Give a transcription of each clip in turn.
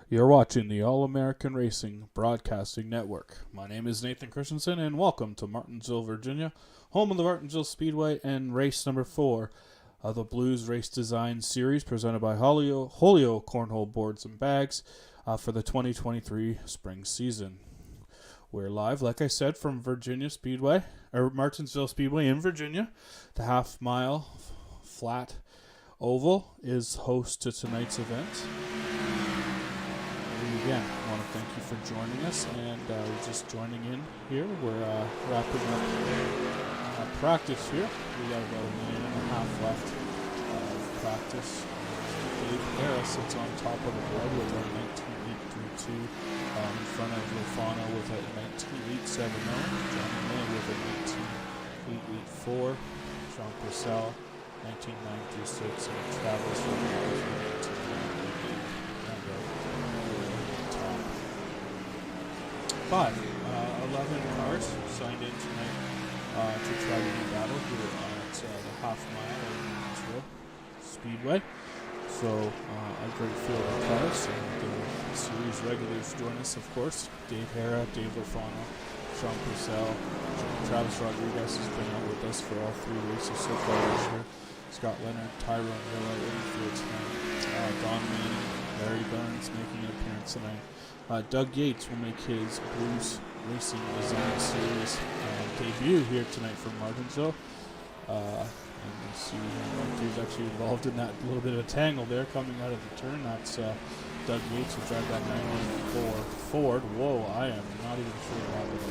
You're watching the All American Racing Broadcasting Network. My name is Nathan Christensen, and welcome to Martinsville, Virginia, home of the Martinsville Speedway and race number 4 of the Blues Race Design Series presented by Holio Cornhole Boards and Bags for the 2023 spring season. We're live, like I said, from Martinsville Speedway in Virginia. The half-mile flat oval is host to tonight's event. Again, I want to thank you for joining us, and just joining in here. We're wrapping up practice here. We got about a minute and a half left of practice. Dave Harris sits on top of the board with a 19.832 in front of Lofano with a 19.870. Johnny May with a 19.884. Sean Purcell, 19.936, and Travis with a 11 cars signed in tonight to try to do battle here at the half mile of Martinsville Speedway. So a great field of cars, and the series regulars join us, of course. Dave Hara, Dave Lofano, Sean Purcell, Travis Rodriguez has been out with us for all 3 races so far this year. Scott Leonard, Tyrone Miller, infield tonight. Don Manning, Larry Burns making an appearance tonight. Doug Yates will make his Blues Racing Design Series debut here tonight from Martinsville. And you see he's actually involved in that little bit of a tangle there coming out of the turn. That's Doug Yates who drive that 94 Ford. Whoa, I am not even sure what happened.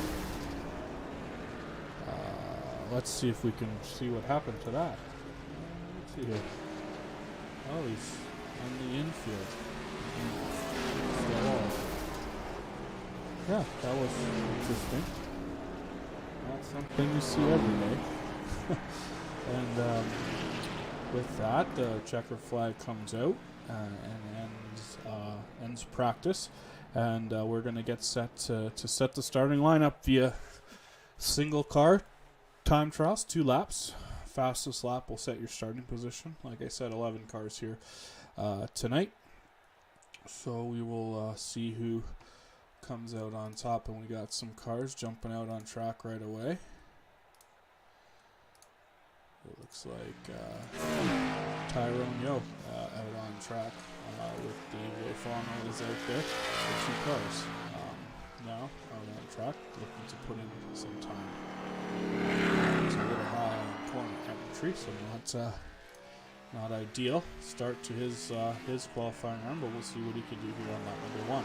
Let's see if we can see what happened to that. Let's see here. Oh, he's on the infield. Yeah, that was interesting. Not something you see every day. And with that, the checker flag comes out and ends practice. And we're going to get set to set the starting lineup via single car time trials, 2 laps. Fastest lap will set your starting position. Like I said, 11 cars here tonight. So we will see who comes out on top, and we got some cars jumping out on track right away. It looks like Tyrone Yo out on track with Dave Lofano is out there with 2 cars. Now out on track, looking to put in some time. It's a little high on corner entry, so not ideal start to his qualifying run, but we'll see what he can do here on lap number 1.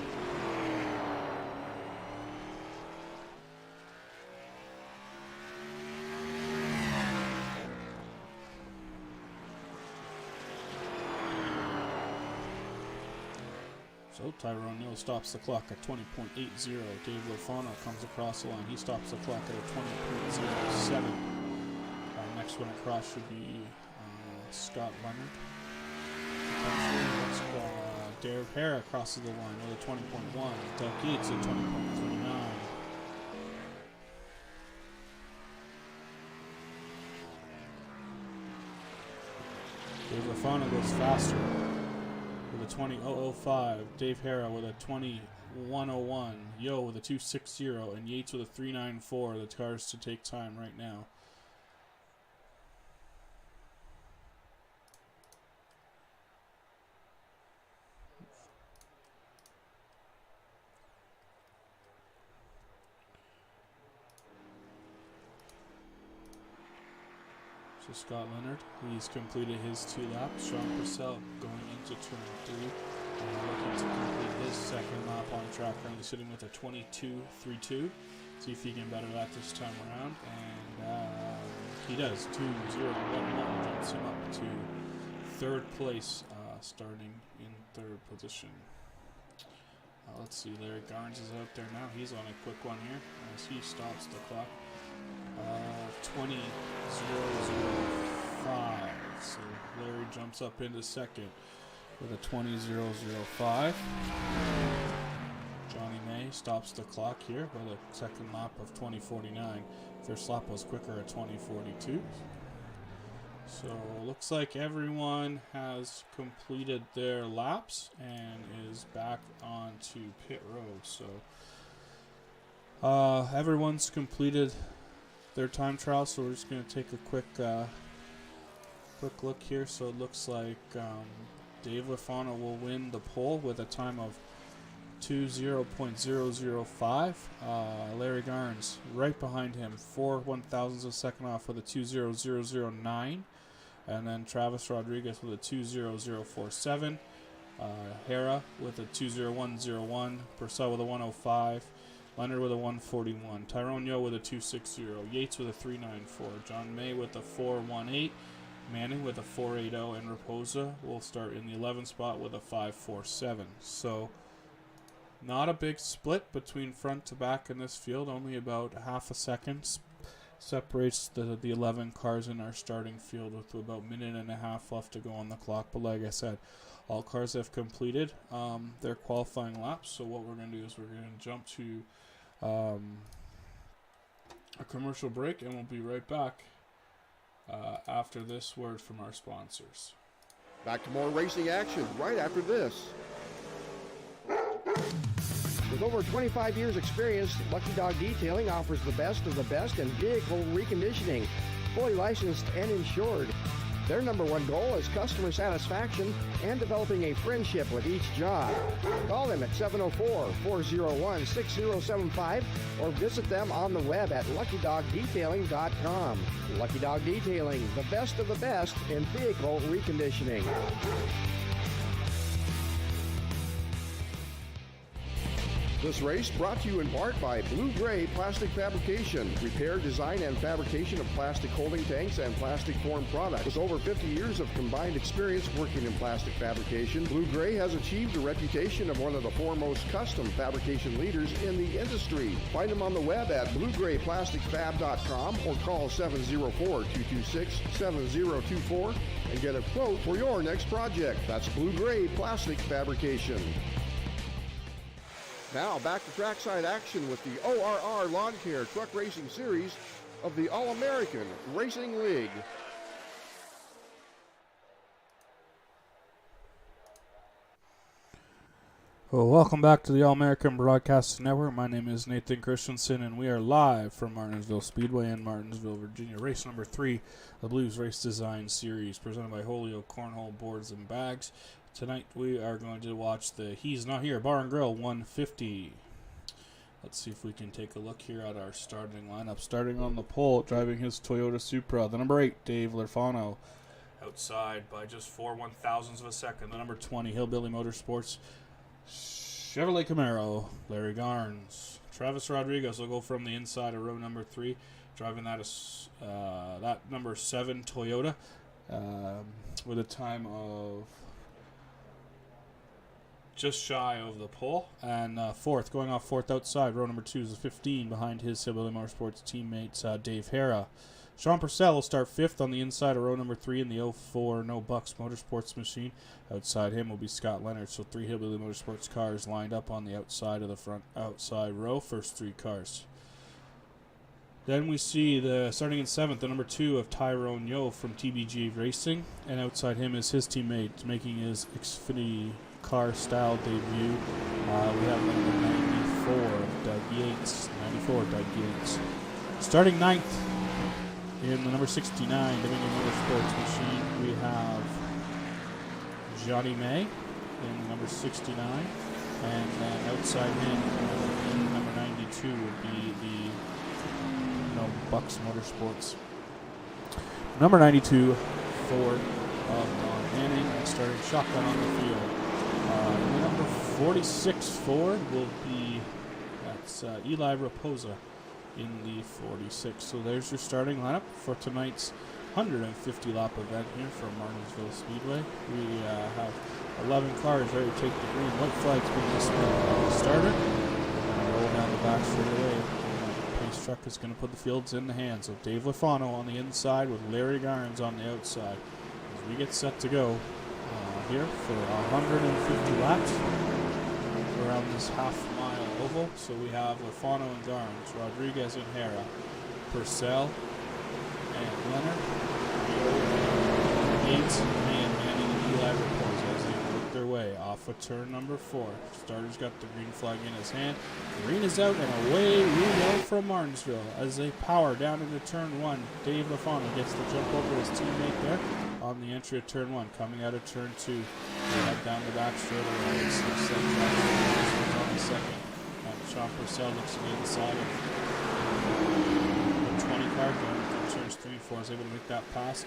So Tyrone Neal stops the clock at 20.80. Dave Lofano comes across the line. He stops the clock at a 20.07. Next one across should be Scott Leonard. Dave Hara crosses the line with a 20.1. Doug Yates at 20.39. Dave Lofano goes faster with a 20.005. Dave Hara with a 20.101. Yo with a 2.60. And Yates with a 3.94. The cars to take time right now. So Scott Leonard, he's completed his 2 laps. Sean Purcell going into turn 3, looking to complete his second lap on track. Currently sitting with a 22.32. See if he can better that this time around, and he does. 2.011 jumps him up to 3rd place, starting in 3rd position. Let's see, Larry Garnes is out there now. He's on a quick one here as he stops the clock. 20.005. So Larry jumps up into 2nd with a 20.005. Johnny May stops the clock here with a second lap of 20.49. First lap was quicker at 20.42. So looks like everyone has completed their laps and is is back onto pit road. So everyone's completed their time trial, so we're just going to take a quick look here. So it looks like Dave Lafano will win the pole with a time of 20.005. Larry Garnes right behind him, 4/1000ths of a second off with a 2:00.09. And then Travis Rodriguez with a 2:00.47. Hera with a 2:01.01. Purcell with a 1:05. Leonard with a 1:41. Tyrone Yo with a 2:60. Yates with a 3:94. John May with a 4:18. Manning with a 4:80. And Raposa will start in the 11th spot with a 5:47. So not a big split between front to back in this field. Only about half a second separates the 11 cars in our starting field, with about a minute and a half left to go on the clock. But like I said, all cars have completed their qualifying laps. So what we're going to do is we're going to jump to a commercial break, and we'll be right back after this word from our sponsors. Back to more racing action right after this. With over 25 years experience, Lucky Dog Detailing offers the best of the best in vehicle reconditioning, fully licensed and insured. Their number one goal is customer satisfaction and developing a friendship with each job. Call them at 704-401-6075 or visit them on the web at luckydogdetailing.com. Lucky Dog Detailing, the best of the best in vehicle reconditioning. This race brought to you in part by Blue Gray Plastic Fabrication, repair, design, and fabrication of plastic holding tanks and plastic form products. With over 50 years of combined experience working in plastic fabrication, Blue Gray has achieved a reputation of one of the foremost custom fabrication leaders in the industry. Find them on the web at bluegrayplasticfab.com or call 704-226-7024 and get a quote for your next project. That's Blue Gray Plastic Fabrication. Now back to trackside action with the ORR Lawn Care Truck Racing Series of the All-American Racing League. Well, welcome back to the All-American Broadcasting Network. My name is Nathan Christensen, and we are live from Martinsville Speedway in Martinsville, Virginia. Race number 3, the Blues Race Design Series, presented by Holyoke Cornhole Boards and Bags. Tonight we are going to watch the He's Not Here Bar and Grill 150. Let's see if we can take a look here at our starting lineup. Starting on the pole, driving his Toyota Supra, the number 8, Dave Lafano. Outside by just 4/1000ths of a second, the number 20, Hillbilly Motorsports Chevrolet Camaro, Larry Garnes. Travis Rodriguez will go from the inside of row number 3, driving that number 7 Toyota with a time of just shy of the pole. And going off fourth outside, row number 2 is a 15 behind his Hillbilly Motorsports teammates Dave Hera. Sean Purcell will start 5th on the inside of row number 3 in the 04 No Bucks Motorsports machine. Outside him will be Scott Leonard. So 3 Hillbilly Motorsports cars lined up on the outside of the front outside row, first 3 cars. Then we see starting in 7th, the number 2 of Tyrone Yo from TBG Racing. And outside him is his teammate making his Xfinity car style debut. We have number 94, Doug Yates. Starting 9th in the number 69 Dominion Motorsports machine, we have Johnny May in the number 69. And then outside him in number 92 would be the Bucks Motorsports. Number 92, Ford of Don Manning, and starting shotgun on the field. The number 46 Ford will be, that's Eli Raposa in the 46. So there's your starting lineup for tonight's 150 lap event here from Martinsville Speedway. We have 11 cars ready to take the green. White flag's being displayed by the starter. Roll down the back straight away. Pace truck is going to put the fields in the hands of Dave Lafano on the inside with Larry Garnes on the outside. As we get set to go here for 150 laps around this half-mile oval. So we have Lafano and Garnes, Rodriguez and Hera, Purcell and Leonard, Yates, May and Manning, and Eli Raposa as they work their way off of turn number 4. Starter's got the green flag in his hand. Green is out, and away we go from Martinsville as they power down into turn 1. Dave Lafano gets the jump over his teammate there on the entry of turn 1. Coming out of turn 2, they head down the back straight away. It's on the second. Sean Purcell looks to the inside of the 20 car going through turns 3 and 4. Is able to make that pass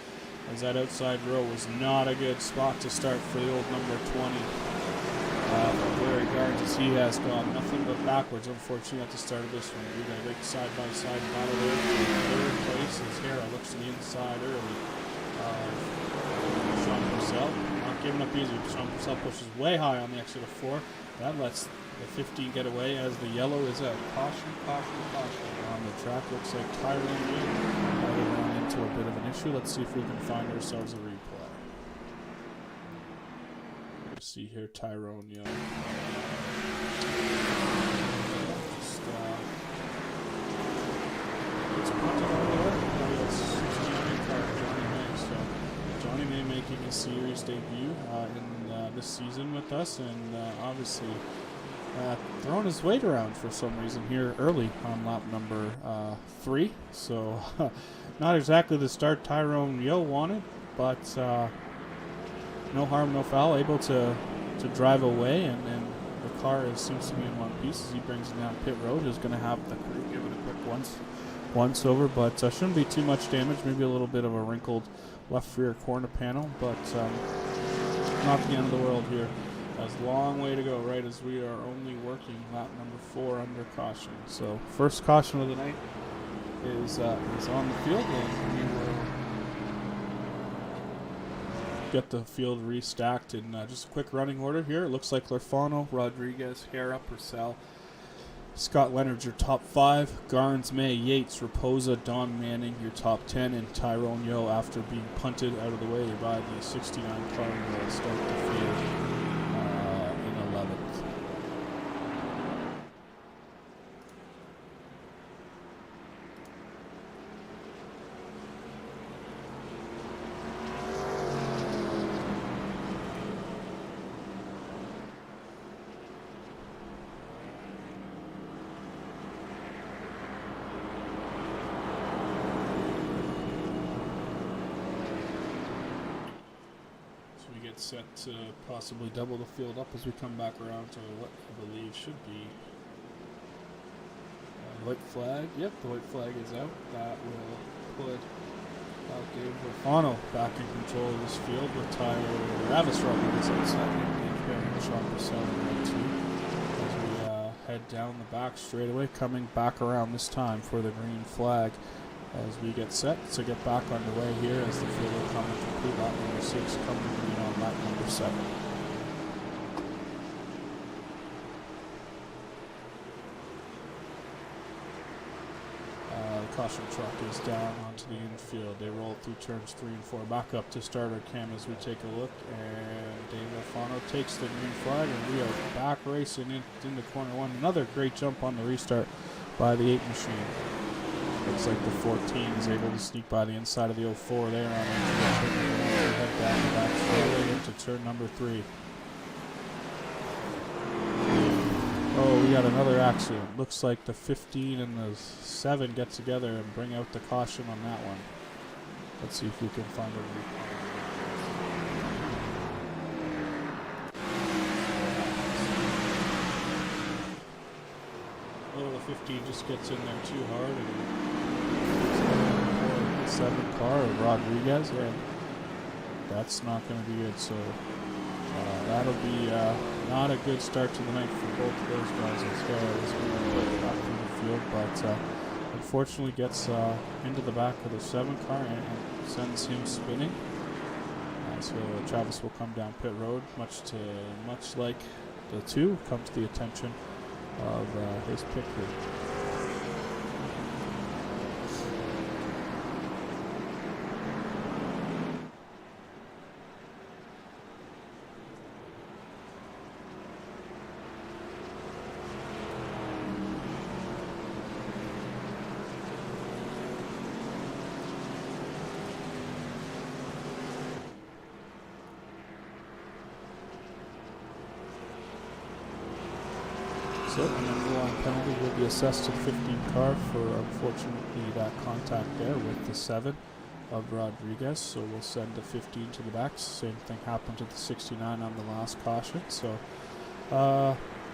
as that outside row was not a good spot to start for the old number 20. Larry Garnes, as he has gone nothing but backwards, unfortunately, at the start of this one. We got a great side-by-side battle there. Third place as Hera looks to the inside early. Sean Purcell not giving up easy. Sean Purcell pushes way high on the exit of 4. That lets the 15 get away as the yellow is out. Caution, caution, caution. On the track, looks like Tyrone might have run into a bit of an issue. Let's see if we can find ourselves a replay. Let's see here, Tyrone Young. It's punted over there. It's 69 car, Johnny May. So Johnny May making his series debut in this season with us, and obviously throwing his weight around for some reason here early on lap number 3. So not exactly the start Tyrone Yo wanted, but no harm, no foul. Able to drive away, and the car seems to be in one piece as he brings it down pit road. Is going to have the crew give it a quick once over, but shouldn't be too much damage. Maybe a little bit of a wrinkled left rear corner panel, but not the end of the world here. Has a long way to go, right, as we are only working lap number 4 under caution. So first caution of the night is on the field, and we will get the field restacked in just a quick running order here. It looks like Lafano, Rodriguez, Hera, Purcell, Scott Leonard's your top 5. Garnes, May, Yates, Raposa, Don Manning your top 10, and Tyrone Yo after being punted out of the way by the 69 car will start the field in 11th. Set to possibly double the field up as we come back around to what I believe should be white flag. Yep, the white flag is out. That will put Dave Lafano back in control of this field with Travis Rodriguez outside and Dave Perry and Sean Purcell in 2 as we head down the back straight away, coming back around this time for the green flag as we get set to get back underway here as the field will come and complete lap number 6 coming green on lap number 7. The caution truck is down onto the infield. They roll through turns 3 and 4. Back up to starter cam as we take a look, and Dave Alfano takes the green flag, and we are back racing into corner 1. Another great jump on the restart by the 8 machine. Looks like the 14 is able to sneak by the inside of the 04 there on the head down the back straightaway into turn number 3. Oh, we got another accident. Looks like the 15 and the 7 get together and bring out the caution on that one. Let's see if we can find a replay. Oh, the 15 just gets in there too hard, and the 7 car of Rodriguez, and that's not going to be good. So that'll be not a good start to the night for both of those guys as well as we back through the field, but unfortunately gets into the back of the 7 car and sends him spinning. So Travis will come down pit road, much like the 2, come to the attention of his pit crew. So, and then the line penalty will be assessed to the 15 car for, unfortunately, that contact there with the 7 of Rodriguez. So we'll send the 15 to the backs. Same thing happened to the 69 on the last caution. So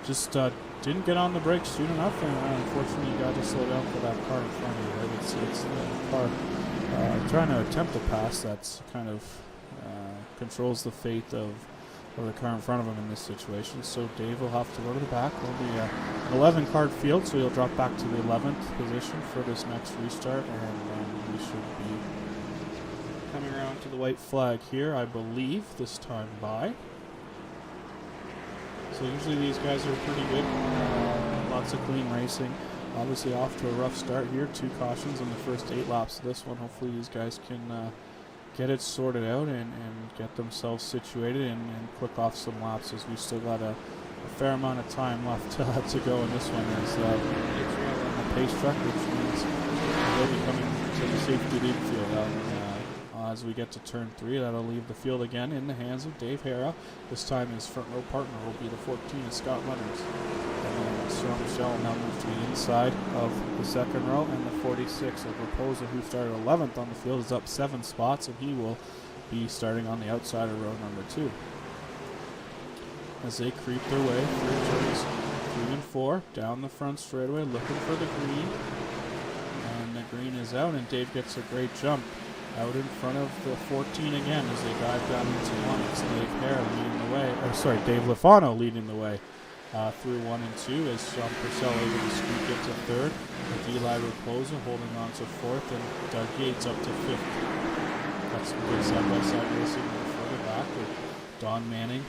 just didn't get on the brakes soon enough, and unfortunately you got to slow down for that car in front of you. Right? It's the car trying to attempt a pass that's kind of controls the fate of the car in front of him in this situation. So Dave will have to go to the back. Only an 11 card field, so he'll drop back to the 11th position for this next restart, and we should be coming around to the white flag here, I believe, this time by. So usually these guys are pretty good. Lots of clean racing. Obviously off to a rough start here. 2 cautions in the first 8 laps of this one. Hopefully these guys can get it sorted out and get themselves situated and click off some laps, as we've still got a fair amount of time left to go in this one. As it's on the pace truck, which means they'll be coming to the safety lead field. As we get to turn 3, that'll leave the field again in the hands of Dave Hara. This time his front row partner will be the 14 of Scott Leonards. And then Michelle now moves to the inside of the second row, and the 46 of Raposa, who started 11th on the field, is up 7 spots, and he will be starting on the outside of row number 2. As they creep their way through turns 3 and 4, down the front straightaway, looking for the green. And the green is out, and Dave gets a great jump out in front of the 14 again as they dive down into 1. It's Dave Hare leading the way, Dave Lafano leading the way through 1 and 2, as Sean Purcell able to squeak into 3rd, with Eli Raposa holding on to 4th, and Doug Yates up to 5th. That's some good side-by-side racing further back with Don Manning,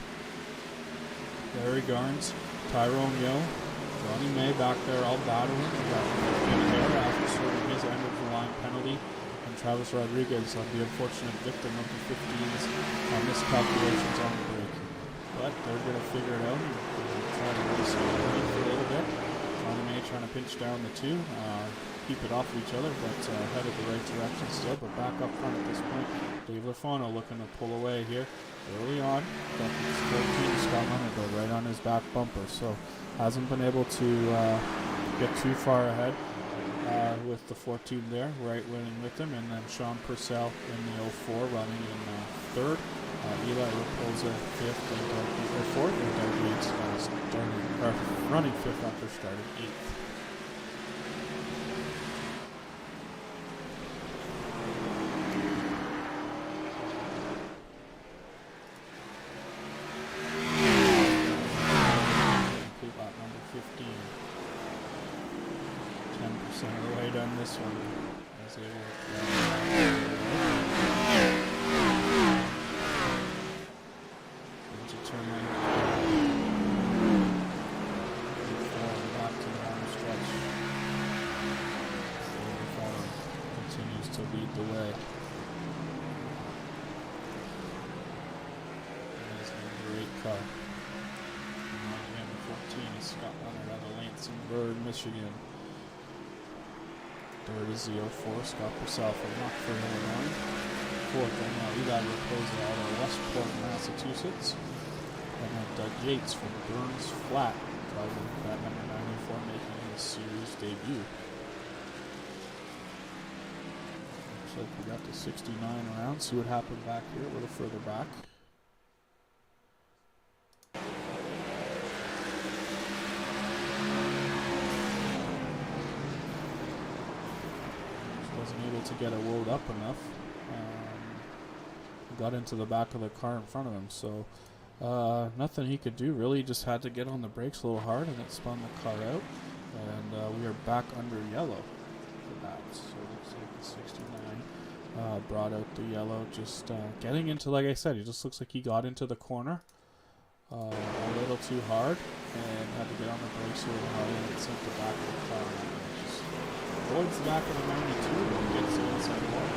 Larry Garnes, Tyrone Yo, Johnny May back there all battling. We got Dave Hare after serving his end of the line penalty, and Travis Rodriguez on the unfortunate victim of the 15s on miscalculations on the break. But they're going to figure it out and try to race for a little bit. Johnny May trying to pinch down the 2, keep it off of each other, but headed the right direction still, but back up front at this point. Dave Lafano looking to pull away here early on. But it's 14 Scott Leonard right on his back bumper, so hasn't been able to get too far ahead. With the 14 there, right winning with him, and then Sean Purcell in the 04 running in 3rd. Eli Raposa 5th and 4th, and Doug Yates running 5th after starting 8th. Complete lap number 15. 10% of the way done this one as they work into turn 9. Back to the home stretch. Continues to lead the way. That is a great car. And number 14 is Scott Leonard out of Lansingburg, Michigan. 3rd is the 04, Scott Purcell from Rockford, Illinois. 4th, and now Eli Raposa out of Westport, Massachusetts. And then Doug Yates from Burns Flat, driving that number 94, making his series debut. Looks like we got to 69 around. See what happened back here, a little further back. Wasn't able to get it wound up enough. Got into the back of the car in front of him, so nothing he could do really. Just had to get on the brakes a little hard, and it spun the car out, and we are back under yellow for that. So it looks like the 69 brought out the yellow, just getting into, like I said, he just looks like he got into the corner a little too hard and had to get on the brakes a little hard, and it sent the back of the car out. Avoids the back of the 92 and gets the inside wall.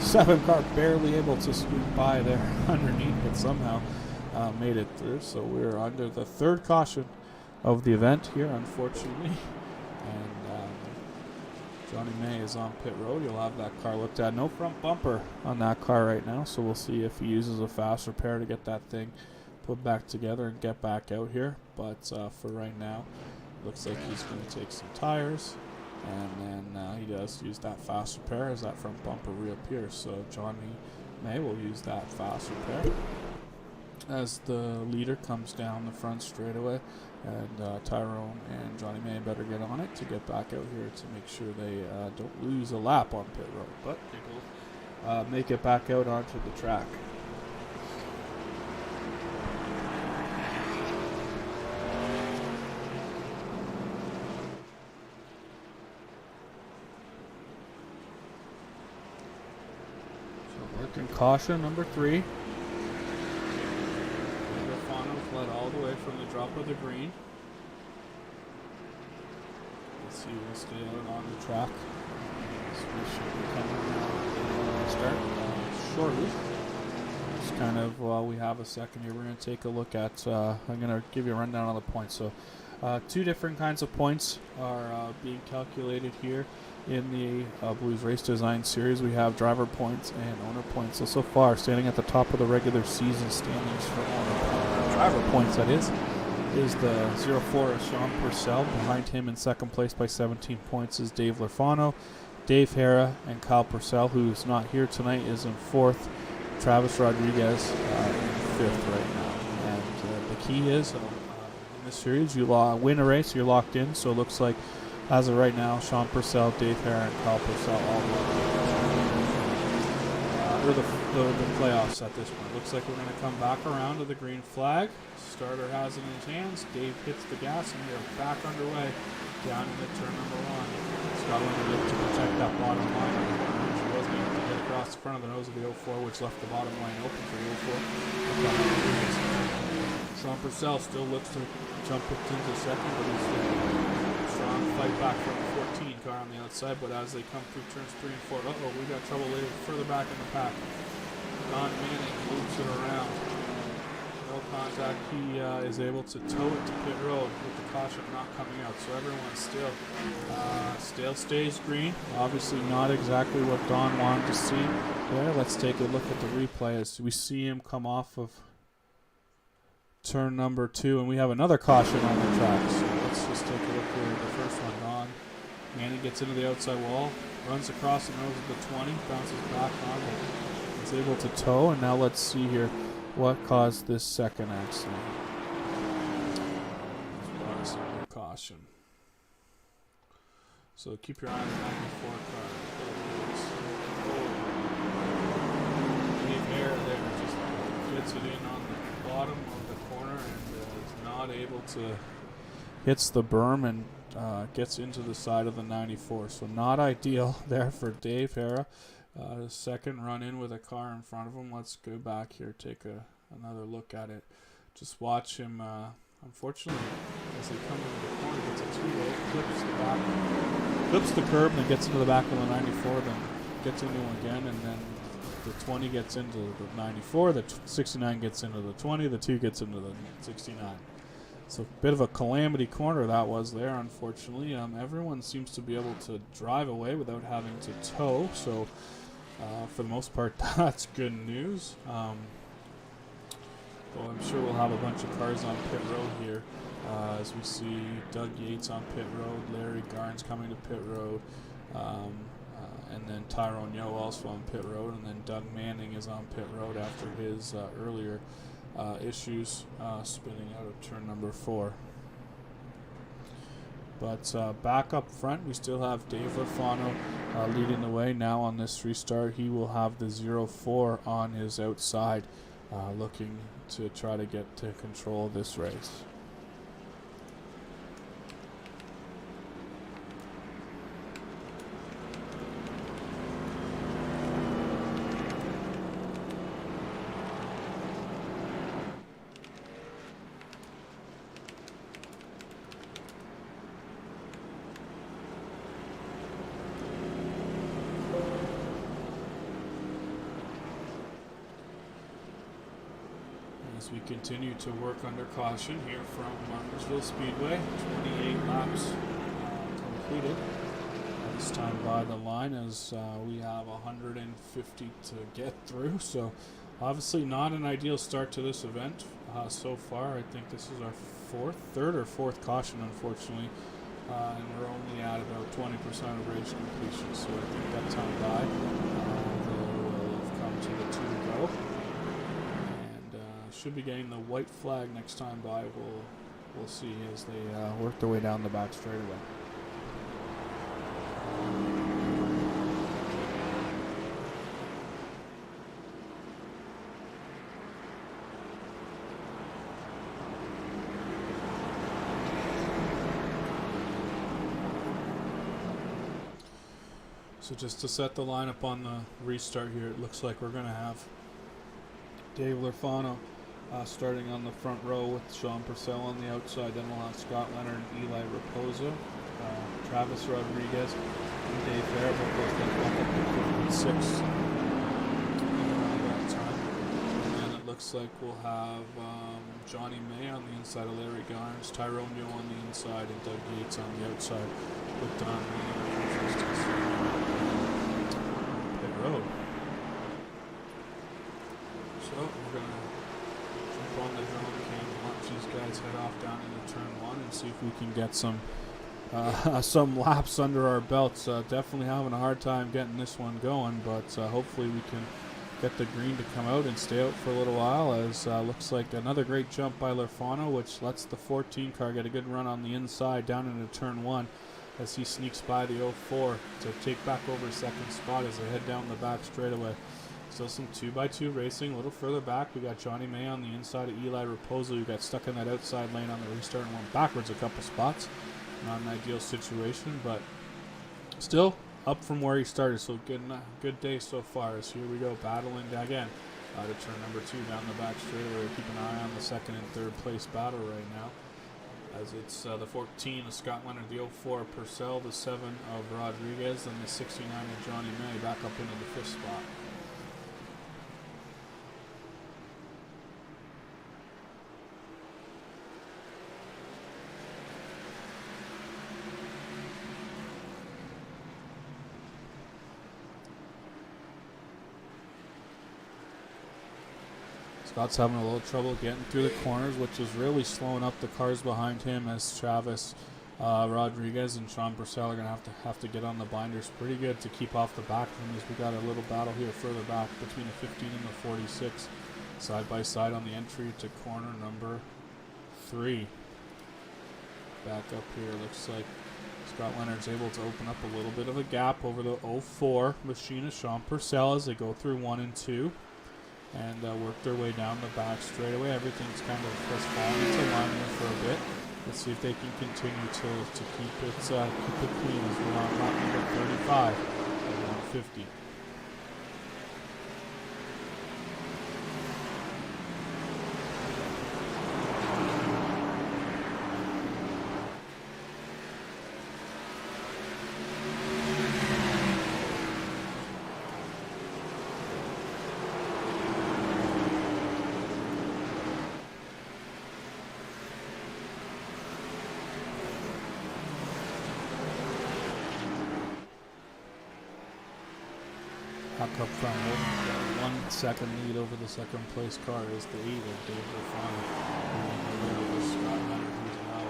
7 car barely able to scoot by there underneath, but somehow made it through. So we're under the 3rd caution of the event here, unfortunately. And Johnny May is on pit road. You'll have that car looked at. No front bumper on that car right now, so we'll see if he uses a fast repair to get that thing put back together and get back out here. But for right now, looks like he's going to take some tires, and then he does use that fast repair as that front bumper reappears. So Johnny May will use that fast repair as the leader comes down the front straightaway, and Tyrone and Johnny May better get on it to get back out here to make sure they don't lose a lap on pit road, but they will make it back out onto the track. So working caution number 3. Led all the way from the drop of the green. Let's see, we'll stay out on the track. So we should be coming start shortly. Just kind of while we have a second here, we're going to take a look at. I'm going to give you a rundown on the points. So, 2 different kinds of points are being calculated here in the Blues Race Design Series. We have driver points and owner points. So far, standing at the top of the regular season standings for driver points, that is the 04 Sean Purcell. Behind him in second place by 17 points is Dave Lafano. Dave Hara and Kyle Purcell, who's not here tonight, is in 4th. Travis Rodriguez in 5th right now. And the key is, in this series, you win a race, you're locked in. So it looks like, as of right now, Sean Purcell, Dave Hara, and Kyle Purcell all or the playoffs at this point. Looks like we're going to come back around to the green flag. Starter has it in his hands. Dave hits the gas, and we are back underway down into turn number 1. Scotland looked to protect that bottom line. She wasn't able to get across the front of the nose of the 04, which left the bottom line open for the 04. Sean Purcell still looks to jump into second, but he's a strong fight back from the 14 car on the outside. But as they come through turns 3 and 4, we got trouble later further back in the pack. Don Manning moves it around. No contact. He is able to tow it to pit road with the caution not coming out. So everyone still stays green. Obviously not exactly what Don wanted to see there. Let's take a look at the replay as we see him come off of turn number 2, and we have another caution on the track. So let's just take a look here at the first one. Don Manning gets into the outside wall, runs across the nose of the 20, bounces back on it. Is able to tow, and now let's see here what caused this second accident. Some more caution. So keep your eye on the 94 car. Dave Hara there just gets it in on the bottom of the corner and is not able to hits the berm and gets into the side of the 94. So not ideal there for Dave Hara. Second run in with a car in front of him. Let's go back here, take another look at it. Just watch him, unfortunately, as they come into the corner, gets it too low, clips the curb, and then gets into the back of the 94, then gets into him again, and then the 20 gets into the 94, the 69 gets into the 20, the 2 gets into the 69. So a bit of a calamity corner that was there, unfortunately. Everyone seems to be able to drive away without having to tow, so for the most part, that's good news. Well, I'm sure we'll have a bunch of cars on pit road here as we see Doug Yates on pit road, Larry Garnes coming to pit road, and then Tyrone Yo also on pit road, and then Doug Manning is on pit road after his earlier issues spinning out of turn number 4. But back up front, we still have Dave Lafano leading the way. Now on this restart, he will have the 04 on his outside, looking to try to get to control this race. As we continue to work under caution here from Martinsville Speedway, 28 laps completed. This time by the line as we have 150 to get through, so Obviously not an ideal start to this event so far. I think this is our third or fourth caution, unfortunately. And we're only at about 20% of race completion, so I think that time by they'll have come to the 2 to go, and should be getting the white flag next time by. We'll see as they work their way down the back straightaway. So just to set the lineup on the restart here, it looks like we're going to have Dave Lurfano starting on the front row with Sean Purcell on the outside. Then we'll have Scott Leonard and Eli Raposo, Travis Rodriguez, and Dave Fair. Both those back up to 56 around that time. And then it looks like we'll have Johnny May on the inside of Larry Garnes, Tyrone Yo on the inside, and Doug Yates on the outside with Don road. So we're going to jump on the drone cam and watch these guys head off down into turn 1 and see if we can get some laps under our belts. Definitely having a hard time getting this one going, but hopefully we can get the green to come out and stay out for a little while, as looks like another great jump by Lurfano, which lets the 14 car get a good run on the inside down into turn 1. As he sneaks by the 04 to take back over second spot as they head down the back straightaway. Still some 2x2 racing. A little further back, we got Johnny May on the inside of Eli Raposo, who got stuck in that outside lane on the restart and went backwards a couple spots. Not an ideal situation, but still up from where he started. So good day so far. As here we go, battling again to turn number 2 down the back straightaway. Keep an eye on the second and third place battle right now, as it's the 14 of Scott Leonard, the 04 Purcell, the 7 of Rodriguez, and the 69 of Johnny May back up into the 5th spot. Scott's having a little trouble getting through the corners, which is really slowing up the cars behind him, as Travis Rodriguez and Sean Purcell are going to have to get on the binders pretty good to keep off the back of him, as we got a little battle here further back between the 15 and the 46, side by side on the entry to corner number 3. Back up here, looks like Scott Leonard's able to open up a little bit of a gap over the 04 machine of Sean Purcell as they go through 1 and 2. And work their way down the back straightaway. Everything's kind of just falling into line here for a bit. Let's see if they can continue to keep it clean, as we're on lap number 35 at 150. Back up front, holding 1 second lead over the second place car is the 8 of Dave Lurfano. Scott Leonard, who's now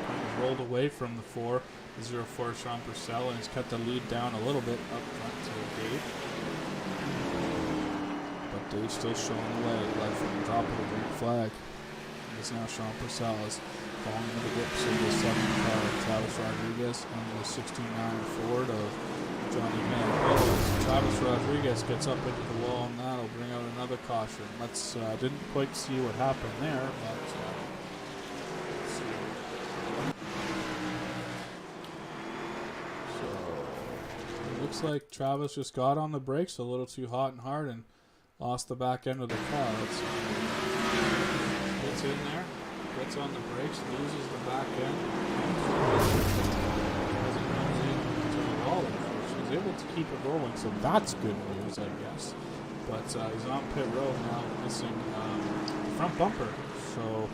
kind of rolled away from the 4, the 04 Sean Purcell, and he's cut the lead down a little bit up front to Dave. But Dave's still showing the way, led from the top of the green flag. It's now Sean Purcell is falling into the grips of the 7 car of Travis Rodriguez and the 69 Ford of Johnny May. Travis Rodriguez gets up into the wall, and that'll bring out another caution. Let's didn't quite see what happened there, but let's see. So it looks like Travis just got on the brakes a little too hot and hard and lost the back end of the car. Let's see. Gets in there, gets on the brakes, loses the back end. As it comes into the wall, he's able to keep it rolling, so that's good news, I guess. But he's on pit road now, missing the front bumper. So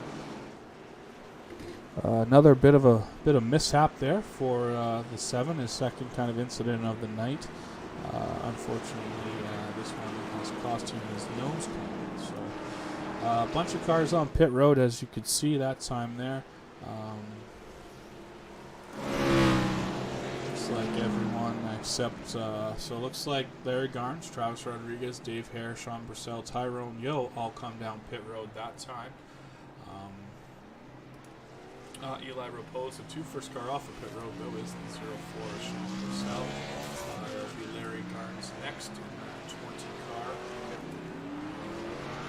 another bit of mishap there for the 7, his second kind of incident of the night. Unfortunately, this one has cost him his nose cone. So a bunch of cars on pit road, as you could see that time there. Looks like everyone except, so it looks like Larry Garnes, Travis Rodriguez, Dave Hare, Sean Purcell, Tyrone Yo all come down pit road that time. Eli Raposa, the two first car off of pit road, though, is the 04 Sean Purcell. It'll be Larry Garnes next in the 20 car.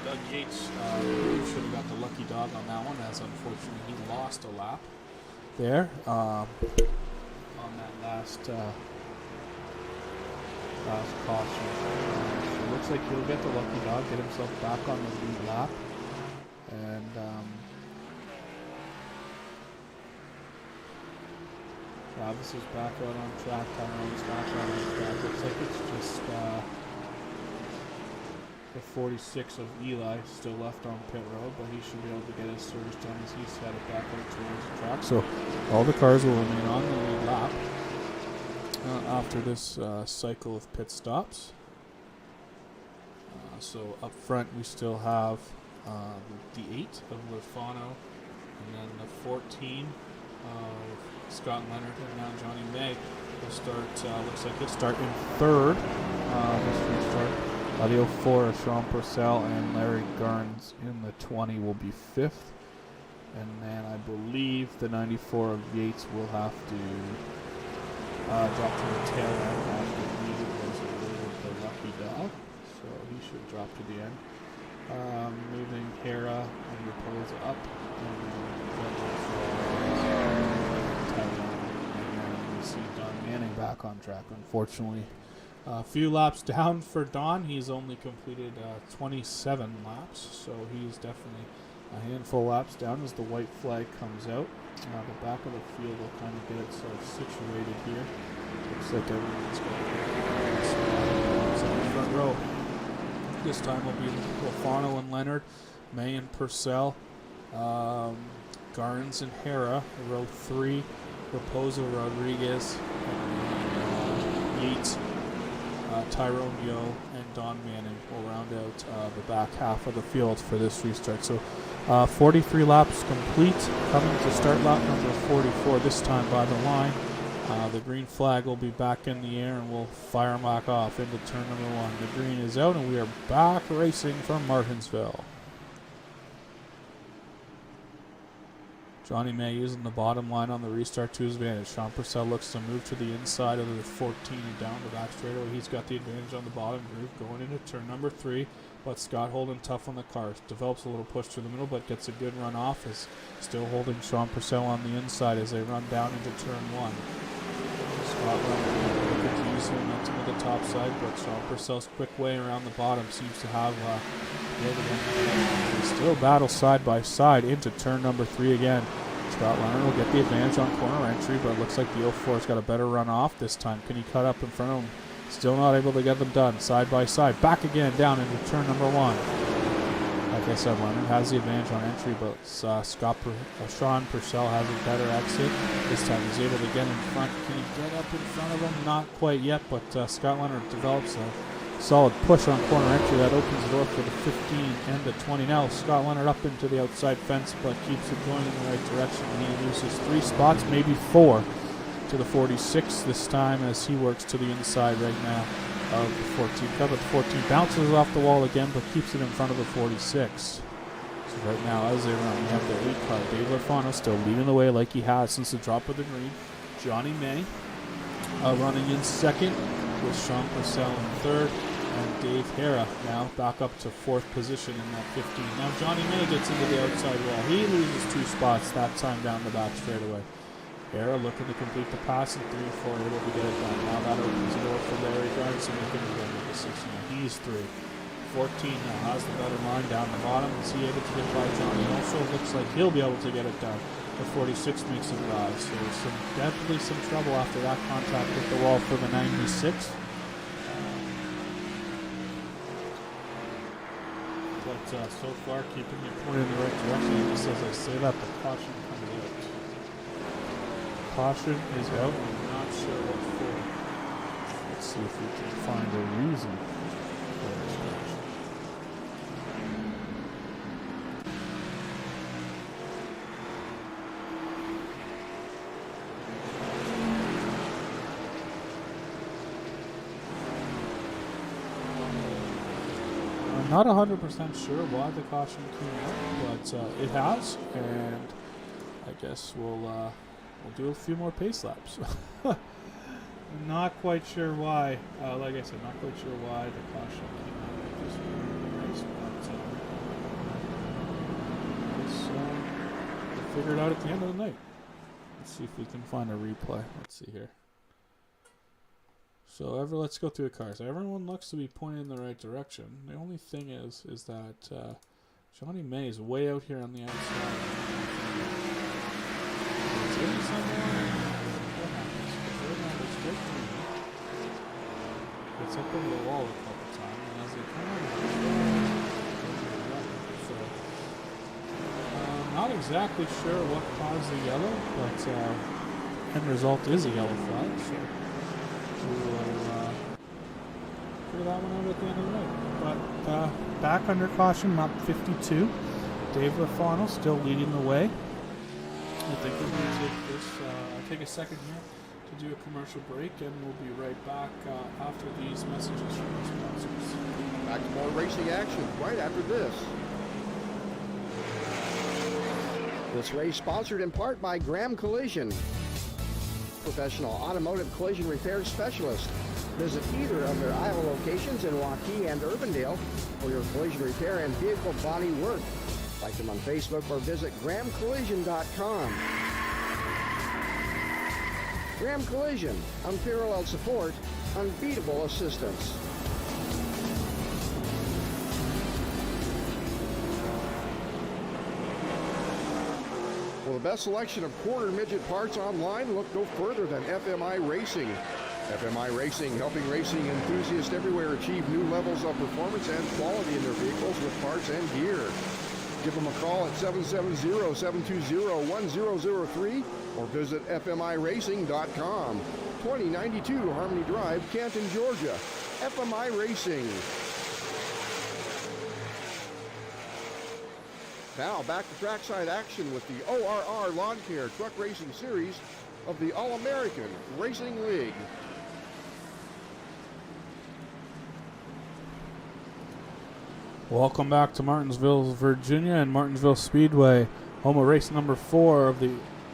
Doug Yates should have got the lucky dog on that one, as unfortunately he lost a lap there on that last caution. So it looks like he'll get the lucky dog, get himself back on the lead lap, and Travis is back out on track. Tyrone's back out on track. Looks like it's just the 46 of Eli still left on pit road, but he should be able to get his service done as he's headed back out towards the track. So all the cars will remain on the lead lap after this cycle of pit stops. So up front we still have the 8 of Lefano, and then the 14 of Scott Leonard, and now Johnny May will start, looks like he'll start in third this restart. The 04 of Sean Purcell and Larry Garnes in the 20 will be 5th. And then I believe the 94 of Yates will have to drop to the tail end after he was awarded the lucky dog. So he should drop to the end. Moving Hera and Raposa up. And then we see Don Manning back on track, unfortunately. A few laps down for Don. He's only completed 27 laps, so he's definitely a handful of laps down as the white flag comes out. The back of the field will kind of get itself situated here. Looks like everyone's got in the front row. This time will be Lefano and Leonard, May and Purcell, Garnes and Hera, row 3, Raposa, Rodriguez, Yates, Tyrone Yo, and Don Manning will round out the back half of the field for this restart. So 43 laps complete, coming to start lap number 44, this time by the line. The green flag will be back in the air, and we'll fire back off into turn number 1. The green is out, and we are back racing from Martinsville. Johnny May using the bottom line on the restart to his advantage. Sean Purcell looks to move to the inside of the 14 and down the back straightaway. He's got the advantage on the bottom groove going into turn number 3, but Scott holding tough on the cars. Develops a little push through the middle, but gets a good run off. Is still holding Sean Purcell on the inside as they run down into turn 1. Scott looking to use momentum at the top side, but Sean Purcell's quick way around the bottom seems to have still battle side by side into turn number 3 again. Scott Leonard will get the advantage on corner entry, but it looks like the 04's got a better run off this time. Can he cut up in front of him? Still not able to get them done. Side by side. Back again down into turn number 1. Like I said, Leonard has the advantage on entry, but Sean Purcell has a better exit. This time he's able to get in front. Can he get up in front of him? Not quite yet, but Scott Leonard develops a solid push on corner entry. That opens the door for the 15 and the 20. Now Scott Leonard up into the outside fence, but keeps it going in the right direction. He loses 3 spots, maybe 4, to the 46 this time as he works to the inside right now of the 14 car. But the 14 bounces off the wall again, but keeps it in front of the 46. So right now, as they run, we have the 8 car. Dave Lefano still leading the way like he has since the drop of the green. Johnny May running in second with Sean Purcell in third. And Dave Hera now back up to 4th position in that 15. Now Johnny May gets into the outside wall. He loses 2 spots that time down the back straightaway. Hera looking to complete the pass in 3 and 4, able to get it done. Now that opens the door for Larry Garnes and making the run with the 16. He's 3. 14 now has the better line down the bottom. Is he able to get by Johnny? Also looks like he'll be able to get it done. The 46 makes it rise. So there's definitely some trouble after that contact with the wall for the 96. But so far, keeping it pointed in the right direction. And just as I say that, the caution comes out. Caution is out. I'm not sure what for. Let's see if we can find a reason for Not 100% sure why the caution came out, but it has, and I guess we'll do a few more pace laps. Not quite sure why. Like I said, not quite sure why the caution came out at this race, but we'll figure it out at the end of the night. Let's see if we can find a replay. Let's see here. So let's go through the cars. Everyone looks to be pointing in the right direction. The only thing is that Johnny May is way out here on the outside. Is there someone? What happens? Right now, it's good for me. It's up over the wall a couple times, and as they come out, so not exactly sure what caused the yellow, but end result is a yellow flag. So we'll figure that one out at the end of the night. But back under caution, lap 52. Dave Lafano still leading the way. I think we're going to take a second here to do a commercial break, and we'll be right back after these messages from our sponsors. Back to more racing action right after this. This race sponsored in part by Graham Collision, professional automotive collision repair specialist. Visit either of their Iowa locations in Waukee and Urbandale for your collision repair and vehicle body work. Like them on Facebook or visit grahamcollision.com. Graham Collision, unparalleled support, unbeatable assistance. For the best selection of quarter midget parts online, look no further than FMI Racing. FMI Racing, helping racing enthusiasts everywhere achieve new levels of performance and quality in their vehicles with parts and gear. Give them a call at 770-720-1003 or visit fmiracing.com. 2092 Harmony Drive, Canton, Georgia. FMI Racing. Now back to trackside action with the ORR Lawn Care Truck Racing Series of the All-American Racing League. Welcome back to Martinsville, Virginia, and Martinsville Speedway, home of race number 4 of the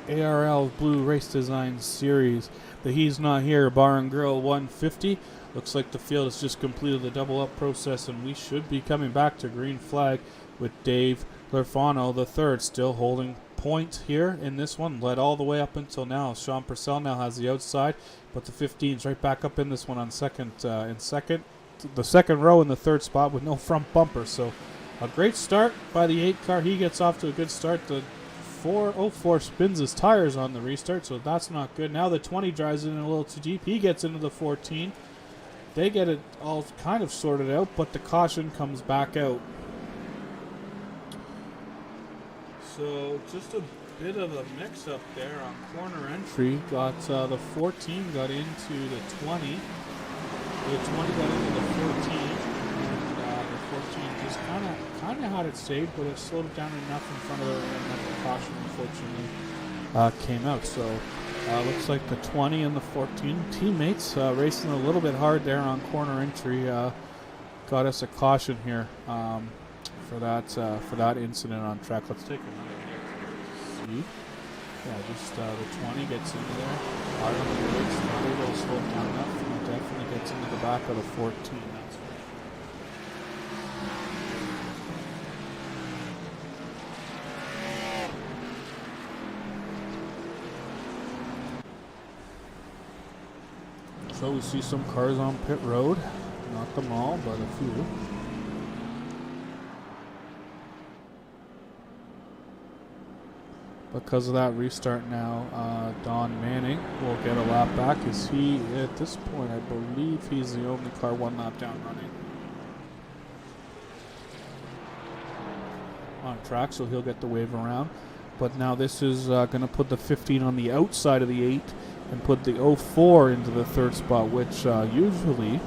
AARL Blue Race Design Series. The He's Not Here Bar and Grill 150. Looks like the field has just completed the double-up process, and we should be coming back to green flag with Dave Lafano III still holding point here in this one. Led all the way up until now. Sean Purcell now has the outside, but the 15's right back up in this one on second. The second row in the third spot with no front bumper. So a great start by the 8 car. He gets off to a good start. The 404 spins his tires on the restart, so that's not good. Now the 20 drives in a little too deep. He gets into the 14. They get it all kind of sorted out, but the caution comes back out. So just a bit of a mix-up there on corner entry. Got the 14 got into the 20. The 20 got into the 14, and the 14 just kind of had it saved, but it slowed it down enough in front of it, and then the caution unfortunately came out. So looks like the 20 and the 14 teammates racing a little bit hard there on corner entry. Got us a caution here for that incident on track. Let's take another look. See. Yeah, just the 20 gets into there. Hard on the brakes, not able to slow it down enough. And it definitely gets into the back of the 14. That's right. So we see some cars on pit road. Not them all, but a few. Because of that restart now, Don Manning will get a lap back as he, at this point, I believe he's the only car 1 lap down running on track, so he'll get the wave around. But now this is going to put the 15 on the outside of the 8 and put the 04 into the third spot, which usually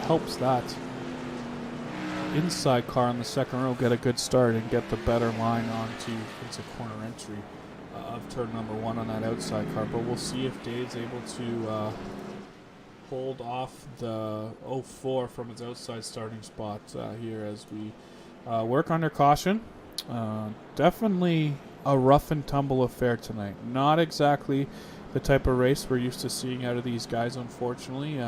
helps that inside car in the second row get a good start and get the better line into corner entry of turn number 1 on that outside car. But we'll see if Dave's able to hold off the 04 from its outside starting spot here as we work under caution. Definitely a rough and tumble affair tonight. Not exactly the type of race we're used to seeing out of these guys, unfortunately.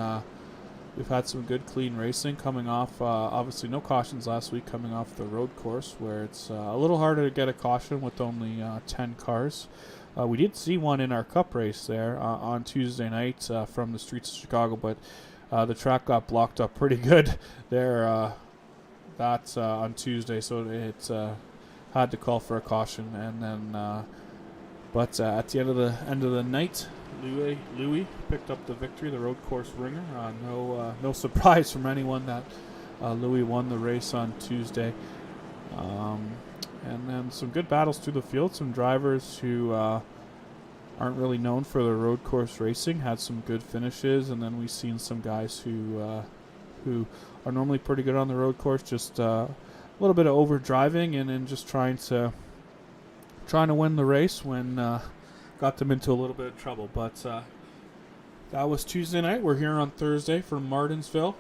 We've had some good, clean racing coming off. Obviously, no cautions last week coming off the road course, where it's a little harder to get a caution with only 10 cars. We did see one in our Cup race there on Tuesday night from the streets of Chicago, but the track got blocked up pretty good there. That's on Tuesday, so it had to call for a caution, and then. But at the end of the night, Louis picked up the victory, the road course ringer. No surprise from anyone that Louis won the race on Tuesday. And then some good battles through the field. Some drivers who aren't really known for their road course racing had some good finishes, and then we've seen some guys who are normally pretty good on the road course, just a little bit of over driving and then just trying to win the race when got them into a little bit of trouble. But that was Tuesday night. We're here on Thursday from Martinsville.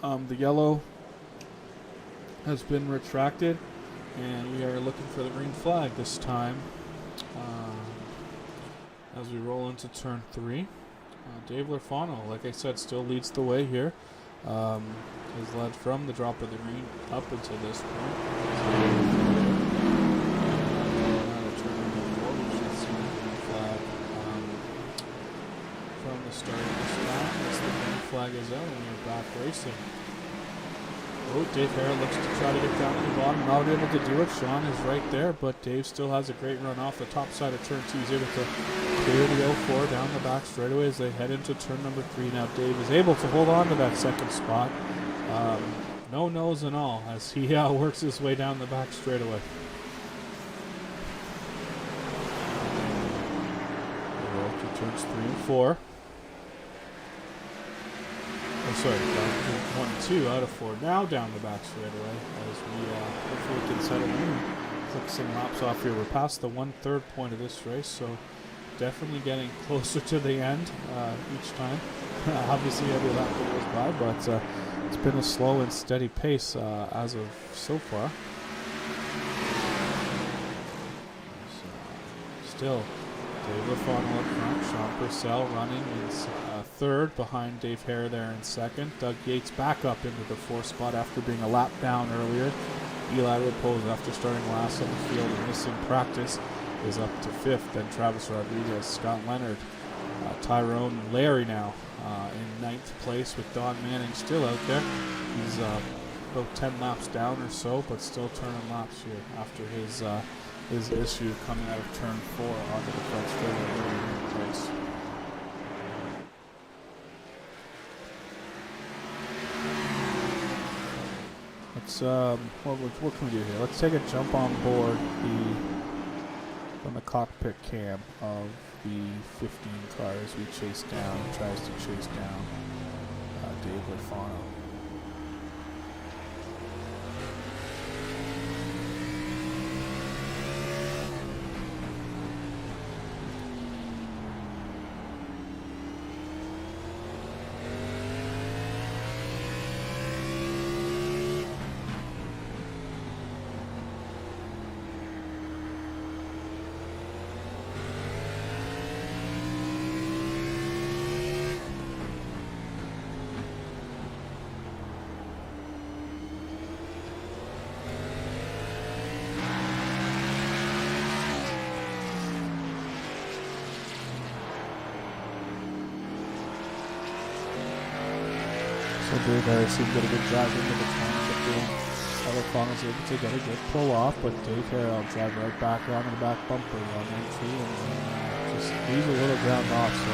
The yellow has been retracted, and we are looking for the green flag this time as we roll into turn 3. Dave Lafano, like I said, still leads the way here. Has led from the drop of the green up until this point. Start of this lap as the green flag is out and we're back racing. Oh, Dave Hare looks to try to get down to the bottom, not able to do it. Sean is right there, but Dave still has a great run off the top side of turn 2. He's able to clear the 04 down the back straightaway as they head into turn number 3. Now Dave is able to hold on to that second spot. No nose and all as he works his way down the back straightaway. We're up to turns 3 and 4. Sorry, 1 and 2 out of 4. Now down the back straightaway as we hopefully can settle in and click some laps off here. We're past the 1/3 point of this race, so definitely getting closer to the end each time. Obviously every lap that goes by, but it's been a slow and steady pace as of so far. So, still, Dave Lafano up front, Sean Purcell running in third behind Dave Hare there in second. Doug Yates back up into the 4th spot after being a lap down earlier. Eli Raposa, after starting last on the field and missing practice, is up to 5th. Then Travis Rodriguez, Scott Leonard, Tyrone Larry now in 9th place with Don Manning still out there. He's about 10 laps down or so, but still turning laps here after his issue coming out of turn 4 onto the front straightaway in the race. Let's what can we do here? Let's take a jump on board from the cockpit cam of the 15 car as we chase down, tries to chase down Dave Lafano. So Dave Harris did a good drive into the turn, but Lafano was able to get a good pull off, but Dave Harris will drive right back onto the back bumper on entry and just leaves a little ground off. So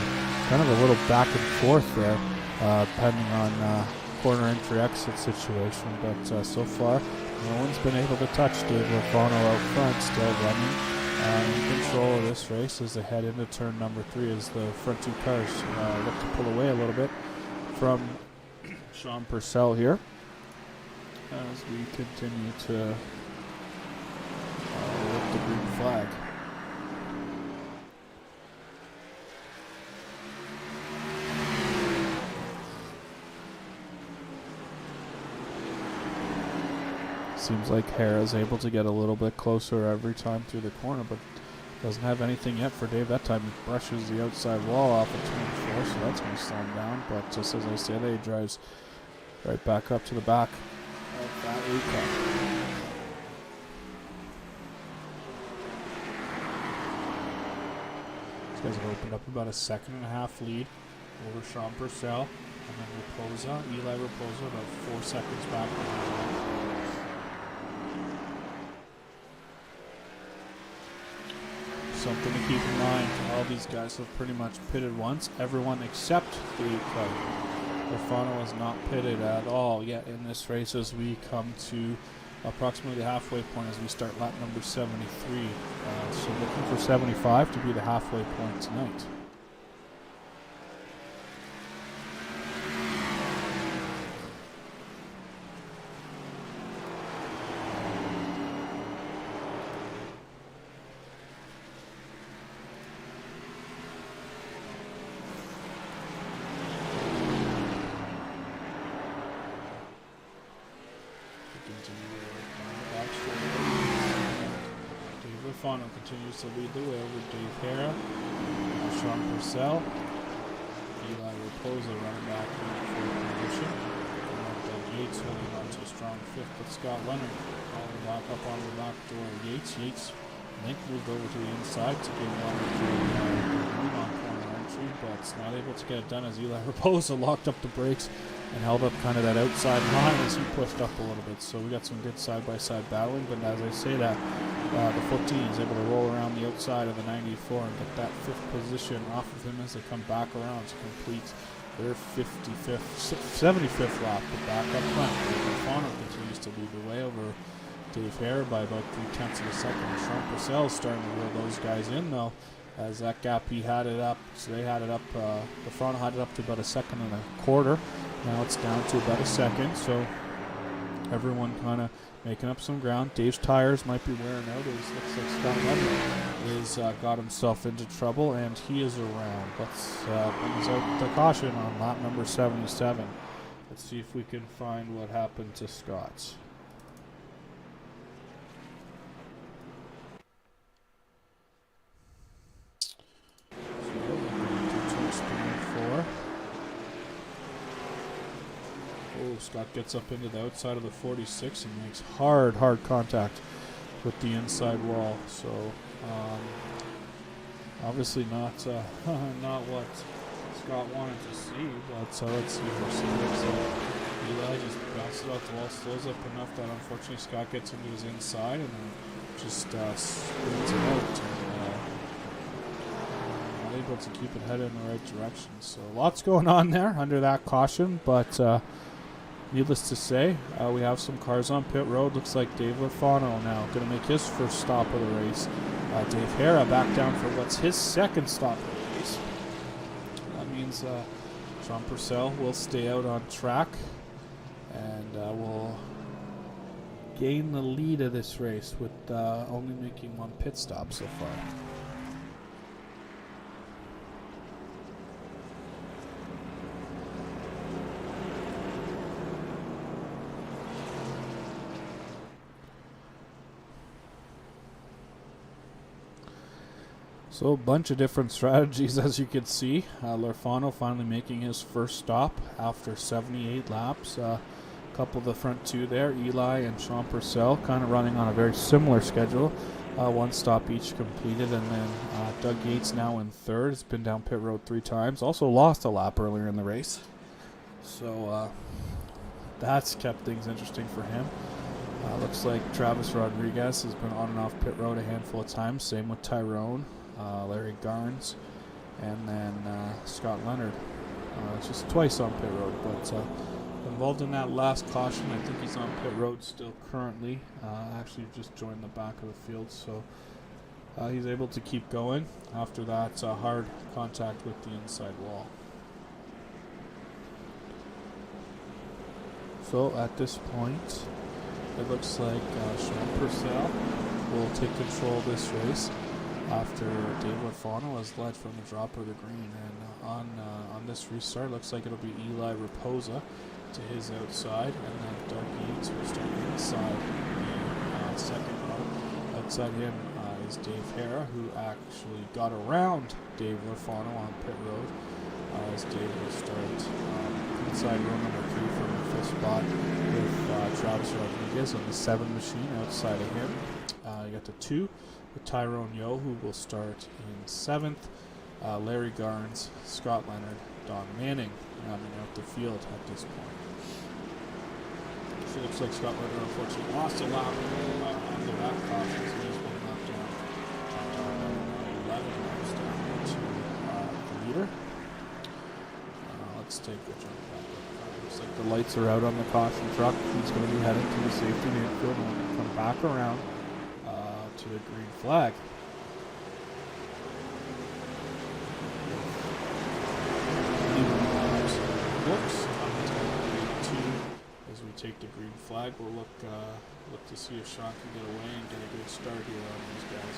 kind of a little back and forth there, depending on corner entry exit situation. But so far, no one's been able to touch Dave Lafano out front, still running in control of this race as they head into turn number 3 as the front 2 cars look to pull away a little bit from Sean Purcell here as we continue to lift the green flag. Seems like Hera's able to get a little bit closer every time through the corner, but doesn't have anything yet for Dave. That time he brushes the outside wall off at 24, so that's going to slow him down. But just as I said, he drives right back up to the back of that 8 car. These guys have opened up about a 2.5 lead over Sean Purcell. And then Eli Raposa, about 4 seconds back. Something to keep in mind, all these guys have pretty much pitted once. Everyone except the 8 car. Lafano is not pitted at all yet in this race as we come to approximately the halfway point as we start lap number 73. So looking for 75 to be the halfway point tonight. Lafano continues to lead the way over Dave Hera, Sean Purcell, Eli Raposa running back in fourth position, and Doug Yates holding on to a strong fifth, but Scott Leonard falling back up on the back door of Yates. Yates, I think, moved over to the inside to give Leonard the lead on corner entry, but not able to get it done as Eli Raposa locked up the brakes and held up kind of that outside line as he pushed up a little bit. So we got some good side-by-side battling, but as I say that, the 14 is able to roll around the outside of the 94 and get that 5th position off of him as they come back around to complete their 75th lap. But back up front, Lafano continues to lead the way over Dave Hare by about 0.3 of a second. Sean Purcell is starting to reel those guys in, though, as that gap he had it up. So they had it up, Lafano had it up to about 1.25 seconds. Now it's down to about 1 second, so everyone kind of making up some ground. Dave's tires might be wearing out. It looks like Scott Leonard is got himself into trouble, and he is around. Let's brings out the caution on lap number 77. Let's see if we can find what happened to Scott. Scott gets up into the outside of the 46 and makes hard contact with the inside wall. So obviously not not what Scott wanted to see, but let's see here. So Eli just bounces it off the wall, slows up enough that unfortunately Scott gets into his inside and then just spins it out. Not able to keep it headed in the right direction. So lots going on there under that caution, but needless to say, we have some cars on pit road. Looks like Dave Lafano now going to make his first stop of the race. Dave Hera back down for what's his second stop of the race. That means Sean Purcell will stay out on track and will gain the lead of this race with only making one pit stop so far. So a bunch of different strategies, as you can see. Lafano finally making his first stop after 78 laps. A couple of the front two there, Eli and Sean Purcell, kind of running on a very similar schedule. One stop each completed, and then Doug Yates now in third. Has been down pit road 3 times. Also lost a lap earlier in the race. So that's kept things interesting for him. Looks like Travis Rodriguez has been on and off pit road a handful of times. Same with Tyrone. Larry Garnes, and then Scott Leonard, just twice on pit road, but involved in that last caution. I think he's on pit road still currently. Actually just joined the back of the field, so he's able to keep going after that hard contact with the inside wall. So at this point, it looks like Sean Purcell will take control of this race after Dave Lafano has led from the drop of the green. And on this restart, looks like it'll be Eli Raposa to his outside, and then Doug Yates will start inside Inside him is Dave Hara, who actually got around Dave Lafano on pit road. As Dave will start inside row number 3 from the 5th spot with Travis Rodriguez on the 7 machine outside of him. You got the 2 with Tyrone Yo, who will start in 7th. Larry Garnes, Scott Leonard, Don Manning rounding out the field at this point. So it looks like Scott Leonard unfortunately lost a lap onto that caution, so he's been knocked down 11 laps down to the leader. Let's take a jump back up. Looks like the lights are out on the caution truck. He's going to be heading to the safety infield and we're going to come back around to the green flag. Looks as we take the green flag. We'll look to see if Sean can get away and get a good start here on these guys.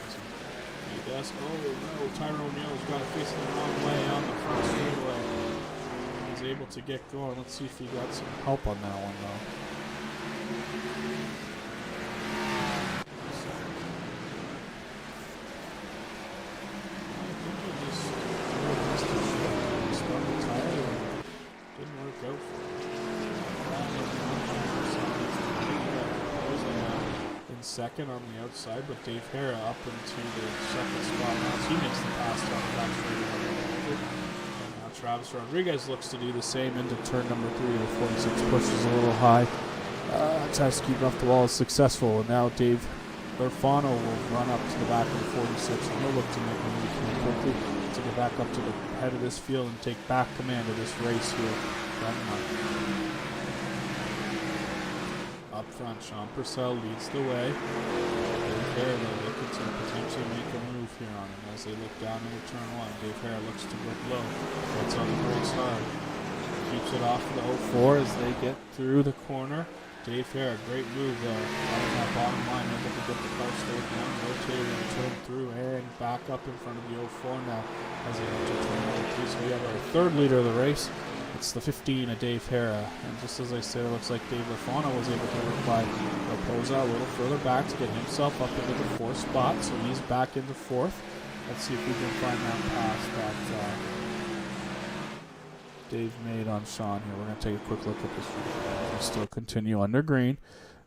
He does. Oh no, Tyrone Neal's got it facing the wrong way on the front straightaway. He's able to get going. Let's see if he got some help on that one though. Second on the outside, but Dave Hara up into the second spot now. He makes the pass down the back straight. And now Travis Rodriguez looks to do the same into turn number 3. The 46 pushes a little high. Tries to keep off the wall, is successful. And now Dave Lafano will run up to the back of the 46 and he'll look to make a move quickly to get back up to the head of this field and take back command of this race here. Up front, Sean Purcell leads the way. Dave Hara looking to potentially make a move here on him as they look down into turn 1. Dave Hara looks to go low. That's on the brakes hard. Keeps it off the 04 as they get through the corner. Dave Hara, great move though. On that bottom line, able to get the car straight down, rotated and turn through and back up in front of the 04 now as they enter turn 1. So we have our third leader of the race. It's the 15 of Dave Hara, and just as I said, it looks like Dave Lafano was able to reply Raposa a little further back to get himself up into the 4th spot, so he's back into 4th. Let's see if we can find that pass that Dave made on Sean here. We're going to take a quick look at this. We'll still continue under green.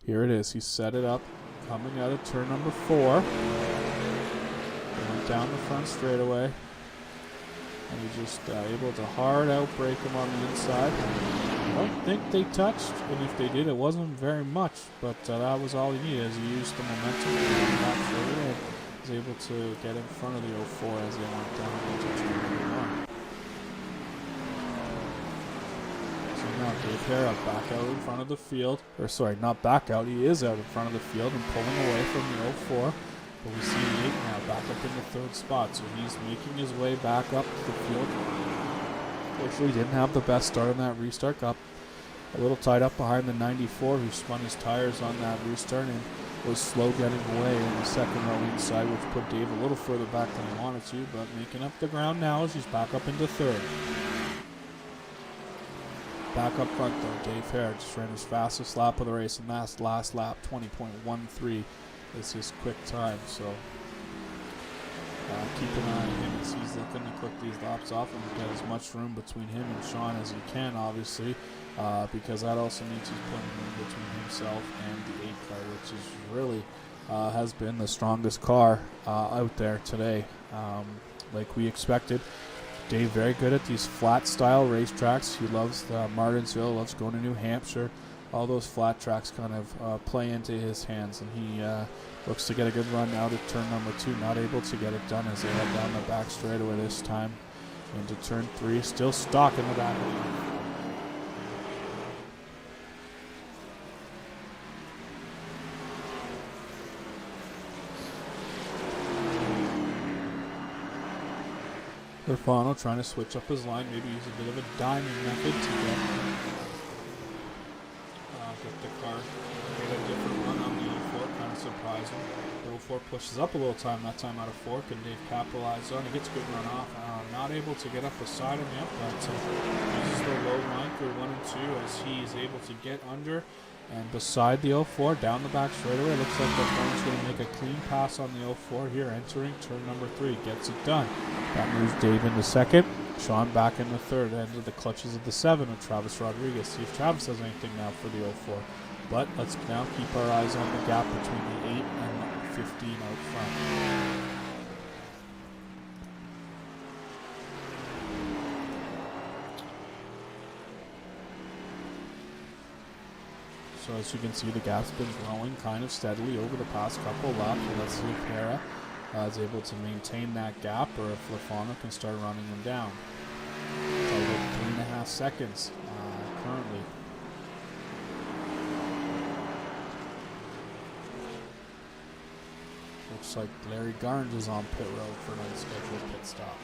Here it is. He set it up, coming out of turn number 4. Going down the front straightaway. And he's just able to hard outbrake him on the inside. I don't think they touched, and if they did, it wasn't very much, but that was all he needed as he used the momentum back further and was able to get in front of the 04 as they went down into turn number 1. So now Dave Hara back out in front of the field, or sorry, not back out, he is out in front of the field and pulling away from the 04. But we see 8 now back up in the 3rd spot, so he's making his way back up to the field. Fortunately, didn't have the best start on that restart. Got a little tied up behind the 94, who spun his tires on that restart and was slow getting away in the second row inside, which put Dave a little further back than he wanted to, but making up the ground now as he's back up into 3rd. Back up front though, Dave Hara just ran his fastest lap of the race, and last lap, 20.13. Is his quick time, so keep an eye on him as he's looking to click these laps off and get as much room between him and Sean as he can, obviously, because that also means he's putting room between himself and the 8 car, which is really has been the strongest car out there today, like we expected. Dave very good at these flat style racetracks. He loves Martinsville, loves going to New Hampshire. All those flat tracks kind of play into his hands, and he looks to get a good run out at turn number 2. Not able to get it done as they head down the back straightaway this time into turn 3. Still stuck in the back. Lafano trying to switch up his line, maybe use a bit of a diamond method to get the car, get a different run on the 04, kind of surprising. The 04 pushes up a little time, that time out of fork, and Dave capitalized on. He gets a good run off. Not able to get up beside him yet, but uses the low line through 1 and 2 as he is able to get under And beside the 04, down the back straightaway, looks like LaFono's going to make a clean pass on the 04 here, entering turn number 3. Gets it done. That moves Dave into second. Sean back in the third, into the clutches of the 7 with Travis Rodriguez. See if Travis does anything now for the 04. But let's now keep our eyes on the gap between the 8 and 15 out front. So as you can see, the gap's been growing kind of steadily over the past couple laps. Let's see if Hera is able to maintain that gap, or if LaFano can start running him down. So about 3.5 seconds currently. Looks like Larry Garnes is on pit road for an unscheduled pit stop.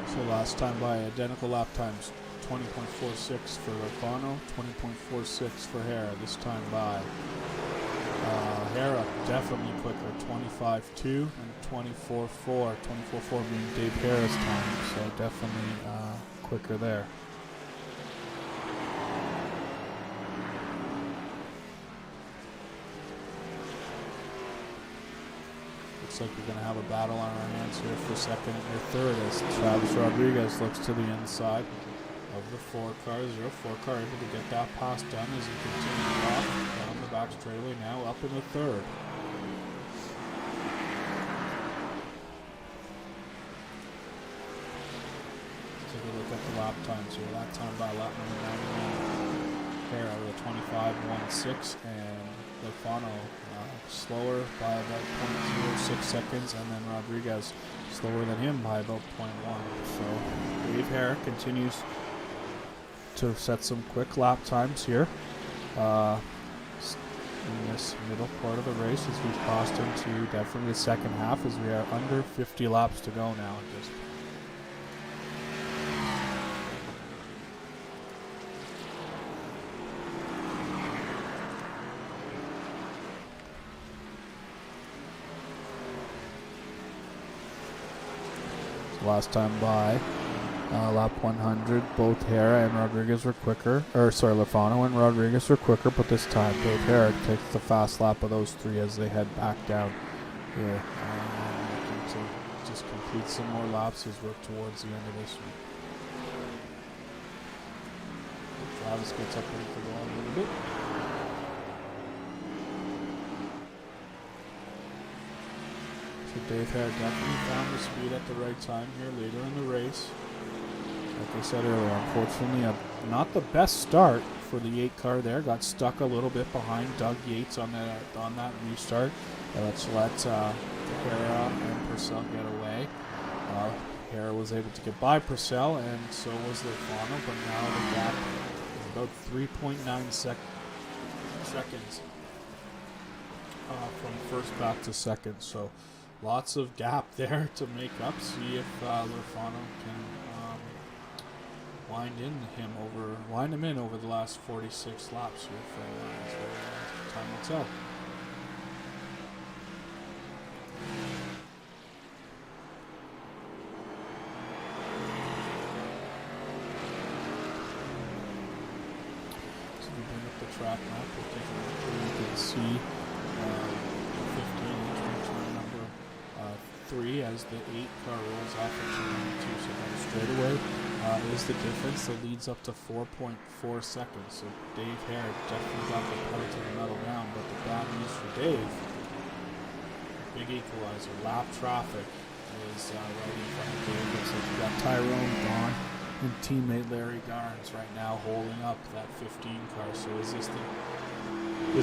So last time by identical lap times, 20.46 for Lafano, 20.46 for Hera. This time by Hera, definitely quicker, 25.2 and 24.4. 24.4 being Dave Hera's time, so definitely quicker there. Looks like we're going to have a battle on our hands here for second or third as Travis Rodriguez looks to the inside of the 4 cars. 04 car able to get that pass done as he continues off down the back straightaway, now up in the third. Let's take a look at the lap times here. That time by lap number 99. Hera with 25.16 and Lafano slower by about 0.06 seconds, and then Rodriguez slower than him by about 0.1. So Dave Hera continues to set some quick lap times here in this middle part of the race as we crossed into definitely the second half, as we are under 50 laps to go now at this point. Last time by lap 100, both Hera and Rodriguez were quicker, Lafano and Rodriguez were quicker, but this time Dave Hera takes the fast lap of those 3 as they head back down here. Looking to just complete some more laps as we're towards the end of this one. Travis gets up into the wall a little bit. So Dave Hera definitely found the speed at the right time here later in the race. Like I said earlier, unfortunately, not the best start for the 8 car there. Got stuck a little bit behind Doug Yates on that restart. Let's let Hera and Purcell get away. Hera was able to get by Purcell, and so was Lafano, but now the gap is about 3.9 seconds from first back to second. So lots of gap there to make up. See if Lafano can wind him in over the last 46 laps here. So time will tell. So we bring up the track map. We'll take a look here. You can see 15 entering turn number 3 as the 8 car rolls off at turn number 2. So that straightaway is the difference that leads up to 4.4 seconds. So Dave Hera definitely got the pedal to the metal down, but the bad news for Dave, big equalizer, lap traffic is right in front of Dave. Looks like you got Tyrone gone and teammate Larry Garnes right now holding up that 15 car. So is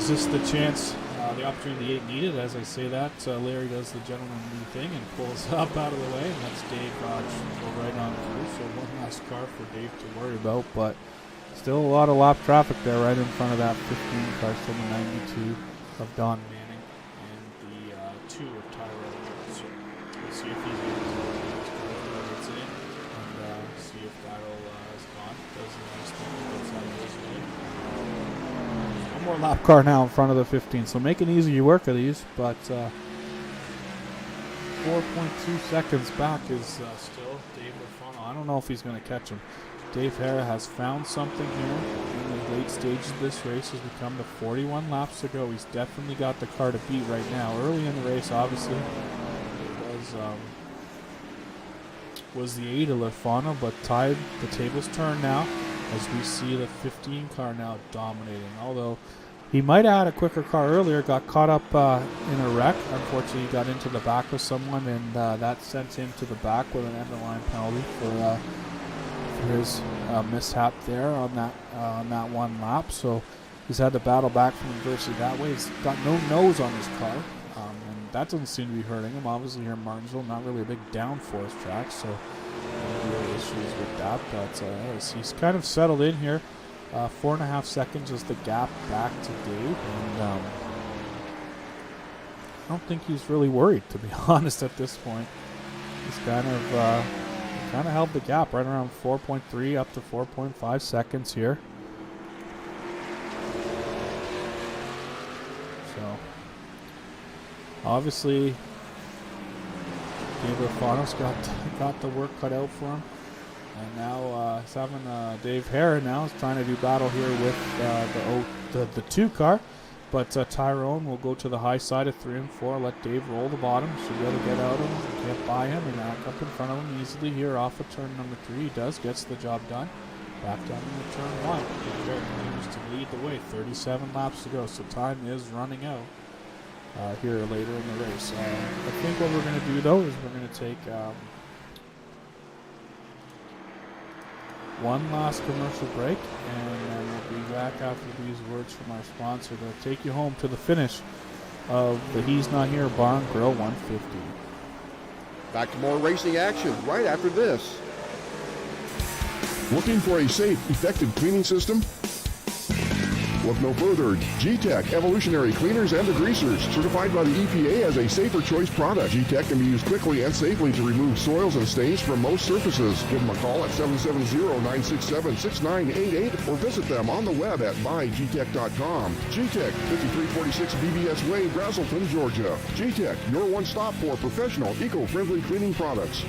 this the chance, the opportunity the 8 needed? As I say that, Larry does the gentlemanly thing and pulls up out of the way, and that's Dave go right on through. So one last car for Dave to worry about, but still a lot of lap traffic there right in front of that 15 car. Still the 92 of Don Manning and the 2 of Tyrone. So we'll see if he's able to get his car gets in, and see if Darrell is gone. Does the nice thing, goes out of his way. 4-lap car now in front of the 15. So making easy work of these, but 4.2 seconds back is still Dave Lafano. I don't know if he's going to catch him. Dave Hare has found something here in the late stages of this race. Has become to 41 laps to go. He's definitely got the car to beat right now. Early in the race, obviously, it was the 8 of Lafano, but the tables turn now as we see the 15 car now dominating. Although he might have had a quicker car earlier, got caught up in a wreck. Unfortunately, he got into the back of someone, and that sent him to the back with an end-of-line penalty for his mishap there on that one lap. So he's had to battle back from adversity that way. He's got no nose on his car, and that doesn't seem to be hurting him. Obviously, here in Martinsville, not really a big downforce track, so no real issues with that. But he's kind of settled in here. 4.5 seconds is the gap back to Dave, and I don't think he's really worried, to be honest, at this point. He's kind of held the gap right around 4.3 up to 4.5 seconds here. So obviously Dave Lafano's got the work cut out for him. And now he's having Dave Hare now is trying to do battle here with the 2 car. But Tyrone will go to the high side of 3 and 4, let Dave roll the bottom. Should be able to get out of him, get by him, and back up in front of him easily here off of turn number 3. He gets the job done. Back down into turn 1. Dave Hare continues to lead the way, 37 laps to go, so time is running out here later in the race. I think what we're going to do, though, is we're going to take one last commercial break, and then we'll be back after these words from our sponsor to take you home to the finish of the He's Not Here Bar and Grill 150. Back to more racing action right after this. Looking for a safe, effective cleaning system? Look no further. G-Tech Evolutionary Cleaners and Degreasers, certified by the EPA as a safer choice product. G-Tech can be used quickly and safely to remove soils and stains from most surfaces. Give them a call at 770-967-6988 or visit them on the web at buyGtech.com. G-Tech, 5346 BBS Way, Brazelton, Georgia. G-Tech, your one stop for professional, eco-friendly cleaning products.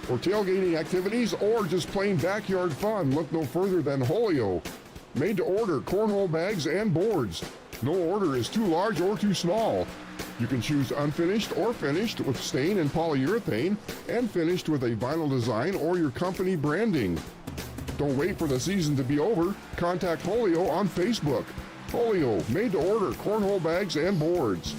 For tailgating activities or just plain backyard fun, look no further than Holio. Made to order cornhole bags and boards. No order is too large or too small. You can choose unfinished or finished with stain and polyurethane, and finished with a vinyl design or your company branding. Don't wait for the season to be over. Contact Holio on Facebook. Holio, made to order cornhole bags and boards.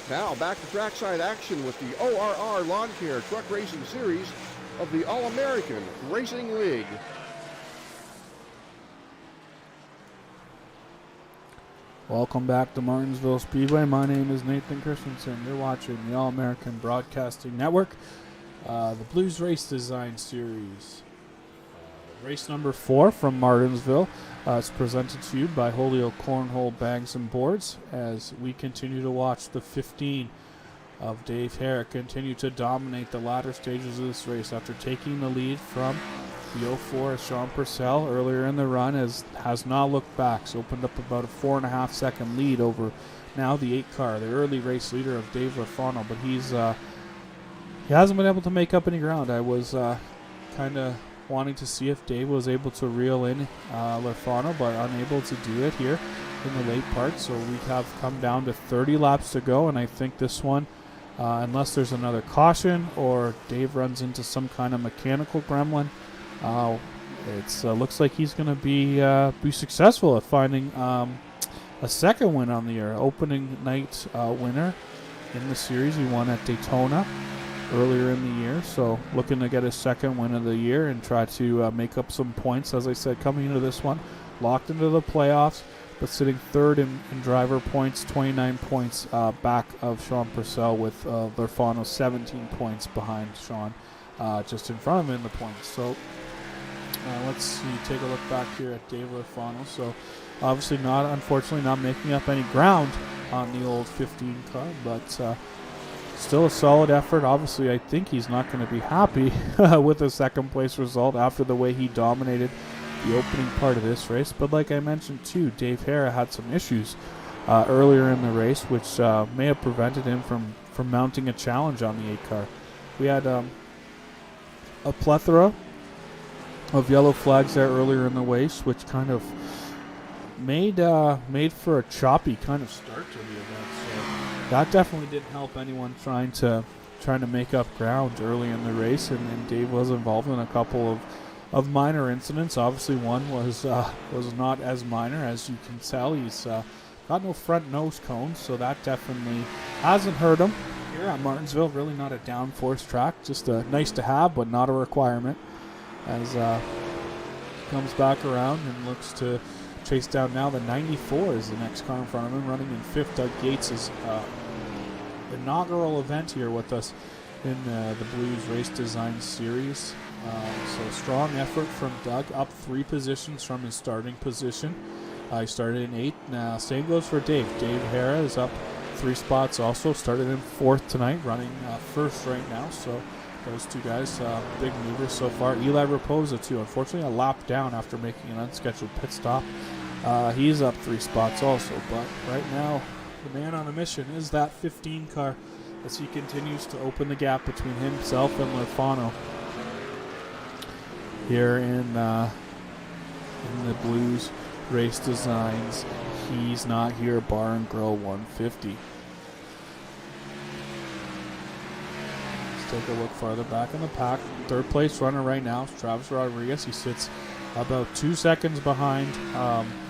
Now back to trackside action with the ORR Lawn Care Truck Racing Series of the All-American Racing League. Welcome back to Martinsville Speedway. My name is Nathan Christensen. You're watching the All-American Broadcasting Network, the Blues Race Design Series. Race number 4 from Martinsville. It's presented to you by Holio Cornhole Bags and Boards as we continue to watch the 15 of Dave Hare continue to dominate the latter stages of this race after taking the lead from the 04 Sean Purcell earlier in the run. Has not looked back. It's opened up about a 4.5 second lead over now the 8 car, the early race leader of Dave Lafano, but he hasn't been able to make up any ground. I was kind of wanting to see if Dave was able to reel in Lafano, but unable to do it here in the late part. So we have come down to 30 laps to go, and I think this one, unless there's another caution or Dave runs into some kind of mechanical gremlin, it looks like he's going to be successful at finding a second win on the year. Opening night winner in the series. He won at Daytona earlier in the year, so looking to get his second win of the year and try to make up some points. As I said, coming into this one, locked into the playoffs, but sitting third in driver points, 29 points back of Sean Purcell, with Lafano 17 points behind Sean, just in front of him in the points. So let's see, take a look back here at Dave Lafano. So obviously unfortunately not making up any ground on the old 15 car, but still a solid effort. Obviously, I think he's not going to be happy with a second place result after the way he dominated the opening part of this race. But like I mentioned too, Dave Hara had some issues earlier in the race, which may have prevented him from mounting a challenge on the 8 car. We had a plethora of yellow flags there earlier in the race, which kind of made for a choppy kind of start to the event. So that definitely didn't help anyone trying to make up ground early in the race, and Dave was involved in a couple of minor incidents. Obviously, one was not as minor, as you can tell. He's got no front nose cones, so that definitely hasn't hurt him here at Martinsville. Really not a downforce track, just nice to have, but not a requirement. As comes back around and looks to chase down now. The 94 is the next car in front of him, running in 5th. Doug Gates' inaugural event here with us in the Blues Race Design Series. So strong effort from Doug, up 3 positions from his starting position. He started in 8th. Same goes for Dave. Dave Hara is up 3 spots also. Started in 4th tonight, running 1st right now. So those 2 guys, big movers so far. Eli Raposa too. Unfortunately, a lap down after making an unscheduled pit stop. He's up 3 spots also. But right now, the man on a mission is that 15 car, as he continues to open the gap between himself and Lefano here in the Blues Race Designs. He's not here, Bar and Grill 150. Let's take a look farther back in the pack. 3rd place runner right now is Travis Rodriguez. He sits about 2 seconds behind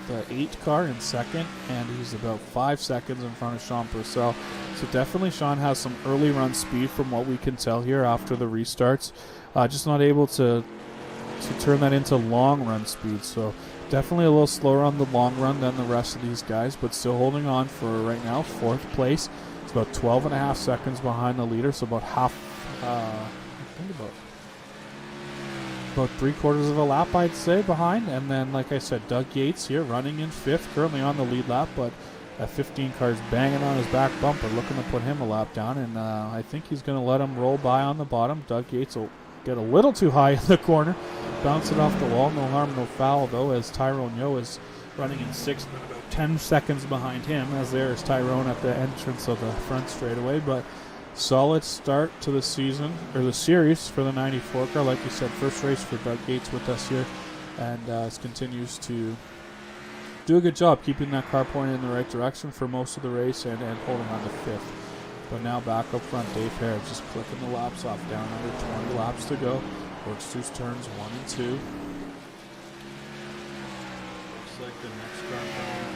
the 8 car in 2nd, and he's about 5 seconds in front of Sean Purcell. So definitely Sean has some early run speed from what we can tell here after the restarts. Just not able to turn that into long run speed. So definitely a little slower on the long run than the rest of these guys, but still holding on for right now 4th place. It's about 12.5 seconds behind the leader, so about half, I think about 3/4 of a lap, I'd say, behind. And then, like I said, Doug Yates here running in 5th, currently on the lead lap, but that 15 car is banging on his back bumper, looking to put him a lap down, and I think he's going to let him roll by on the bottom. Doug Yates will get a little too high in the corner, bounce it off the wall. No harm, no foul, though, as Tyrone Yo is running in 6th, but about 10 seconds behind him, as there is Tyrone at the entrance of the front straightaway. But solid start to the season, or the series, for the 94 car. Like you said, first race for Doug Gates with us here, and continues to do a good job keeping that car pointed in the right direction for most of the race, and holding on to 5th. But now back up front, Dave Hara just clicking the laps off, down under 20 laps to go. Works through turns 1 and 2. Looks like the next car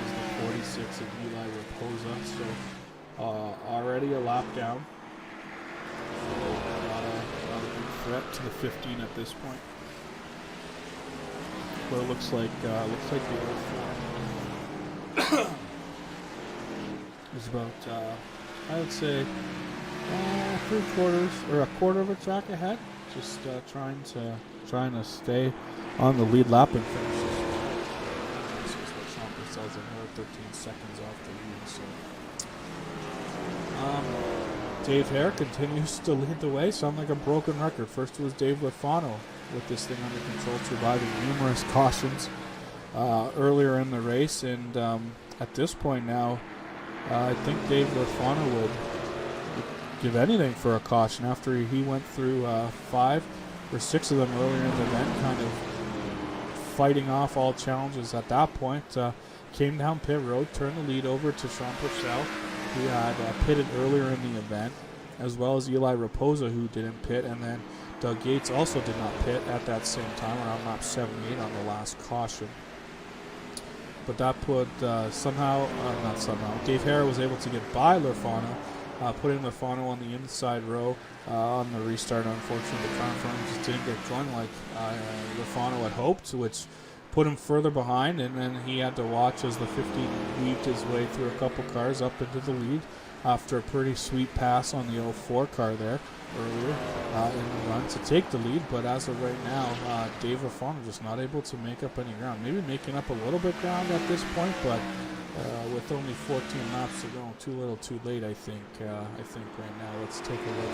is the 46 of Eli Raposa, so already a lap down. So not a big threat to the 15 at this point. But it looks like the 04 is about I would say 3/4 or a quarter of a track ahead. Just trying to stay on the lead lap and finish this. This is what Sean Purcell's another 13 seconds off the lead. So Dave Hara continues to lead the way. Sound like a broken record. First was Dave Lefano with this thing under control, surviving numerous cautions earlier in the race, and at this point now, I think Dave Lefano would give anything for a caution after he went through 5 or 6 of them earlier in the event, kind of fighting off all challenges at that point. Came down pit road, turned the lead over to Sean Purcell, who had pitted earlier in the event, as well as Eli Raposa, who didn't pit, and then Doug Yates also did not pit at that same time, around lap 78 on the last caution. But that put Dave Hara was able to get by Lefano, putting Lefano on the inside row on the restart. Unfortunately, the car in front of him just didn't get going like Lefano had hoped, which put him further behind, and then he had to watch as the 15 weaved his way through a couple cars up into the lead after a pretty sweet pass on the 04 car there earlier in the run to take the lead. But as of right now, Dave Lefano just not able to make up any ground. Maybe making up a little bit ground at this point, but with only 14 laps to go. Too little, too late, I think. I think right now. Let's take a look.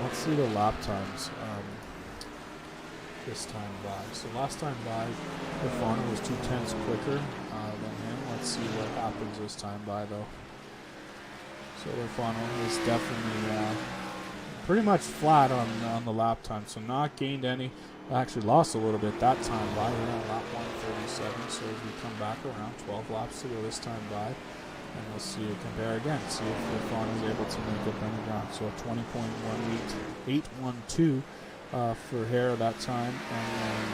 Let's see the lap times this time by. So last time by, Lafano was 2/10 quicker than him. Let's see what happens this time by, though. So Lafano is definitely pretty much flat on the lap time. So not gained any. Actually lost a little bit that time by. We're on lap 137. So as we come back around, 12 laps to go this time by. And we'll see you compare again. See if Lafano is able to make up any ground. So a 20.18812 for Hare that time. And then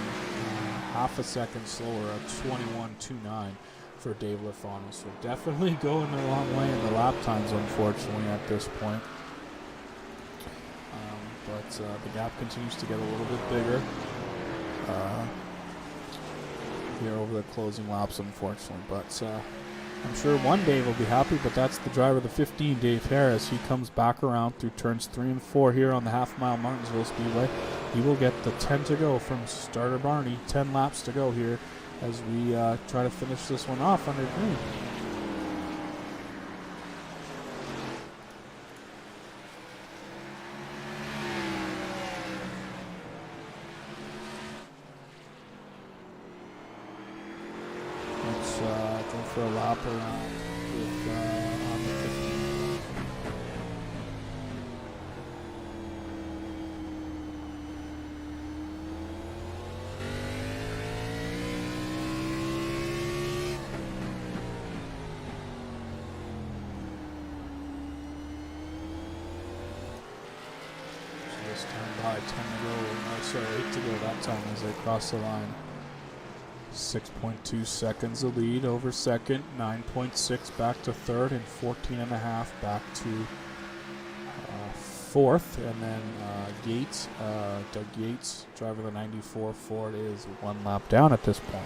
half a second slower at 21.29 for Dave Lafano. So definitely going a long way in the lap times, unfortunately, at this point. But the gap continues to get a little bit bigger here over the closing laps, unfortunately. But I'm sure one Dave will be happy, but that's the driver of the 15, Dave Harris. He comes back around through turns 3 and 4 here on the half-mile Martinsville Speedway. He will get the 10 to go from starter Barney. 10 laps to go here as we try to finish this one off under green. Go for a lap around with on the 15. So this time by 10 to go, 8 to go that time as they cross the line. 6.2 seconds the lead over second, 9.6 back to third, and 14.5 back to fourth. And then Gates, Doug Yates, driver of the 94 Ford, is 1 lap down at this point.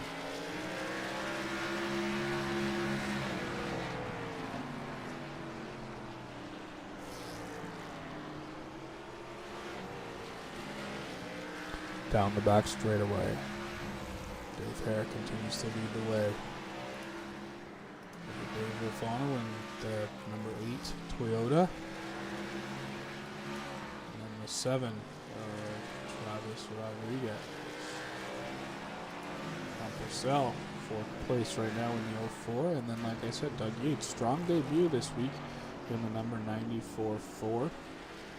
Down the back straightaway. Dave Hare continues to lead the way. Dave Lafano in the number 8 Toyota. And then the 7, Travis Rodriguez. Purcell, 4th place right now in the 04. And then, like I said, Doug Yates, strong debut this week in the number 94 Ford.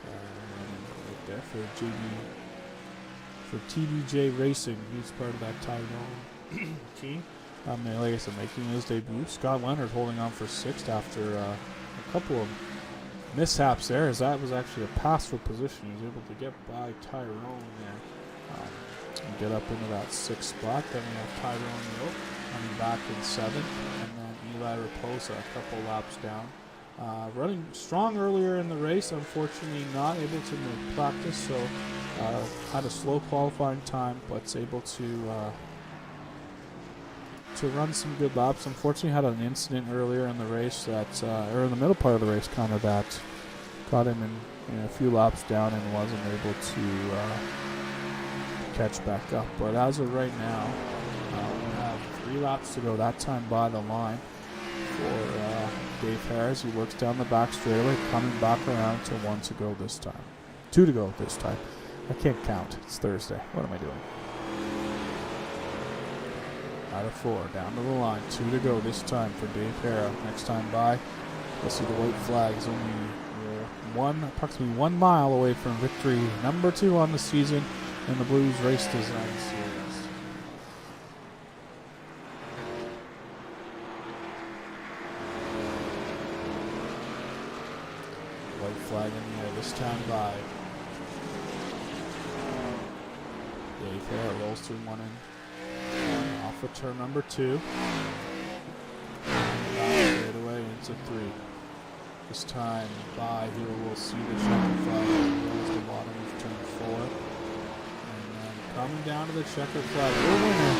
Right there for TBJ Racing. He's part of that Tyrone team. Like I said, making his debut. Scott Leonard holding on for 6th after a couple of mishaps there, as that was actually a pass for position. He was able to get by Tyrone there and get up into that 6th spot. Then we have Tyrone Yoke coming back in 7th, and then Eli Raposa a couple laps down. Running strong earlier in the race, unfortunately not able to make practice, so had a slow qualifying time, but is able to run some good laps. Unfortunately had an incident earlier in the race that, or in the middle part of the race, kind of that caught him in a few laps down and wasn't able to catch back up. But as of right now, we have 3 laps to go that time by the line for Dave Harris. He works down the back straightaway, coming back around to 1 to go this time. 2 to go this time. I can't count. It's Thursday. What am I doing? Out of 4, down to the line. 2 to go this time for Dave Hara. Next time by, we'll see the white flags only approximately 1 mile away from victory number 2 on the season in the Blues Race Design Series. White flag in the air this time by. Dave Hara rolls through 1 in. Off of turn number 2. Straight away into 3. This time by here we'll see the checker flag as the bottom of turn 4. And then coming down to the checker flag, your winner,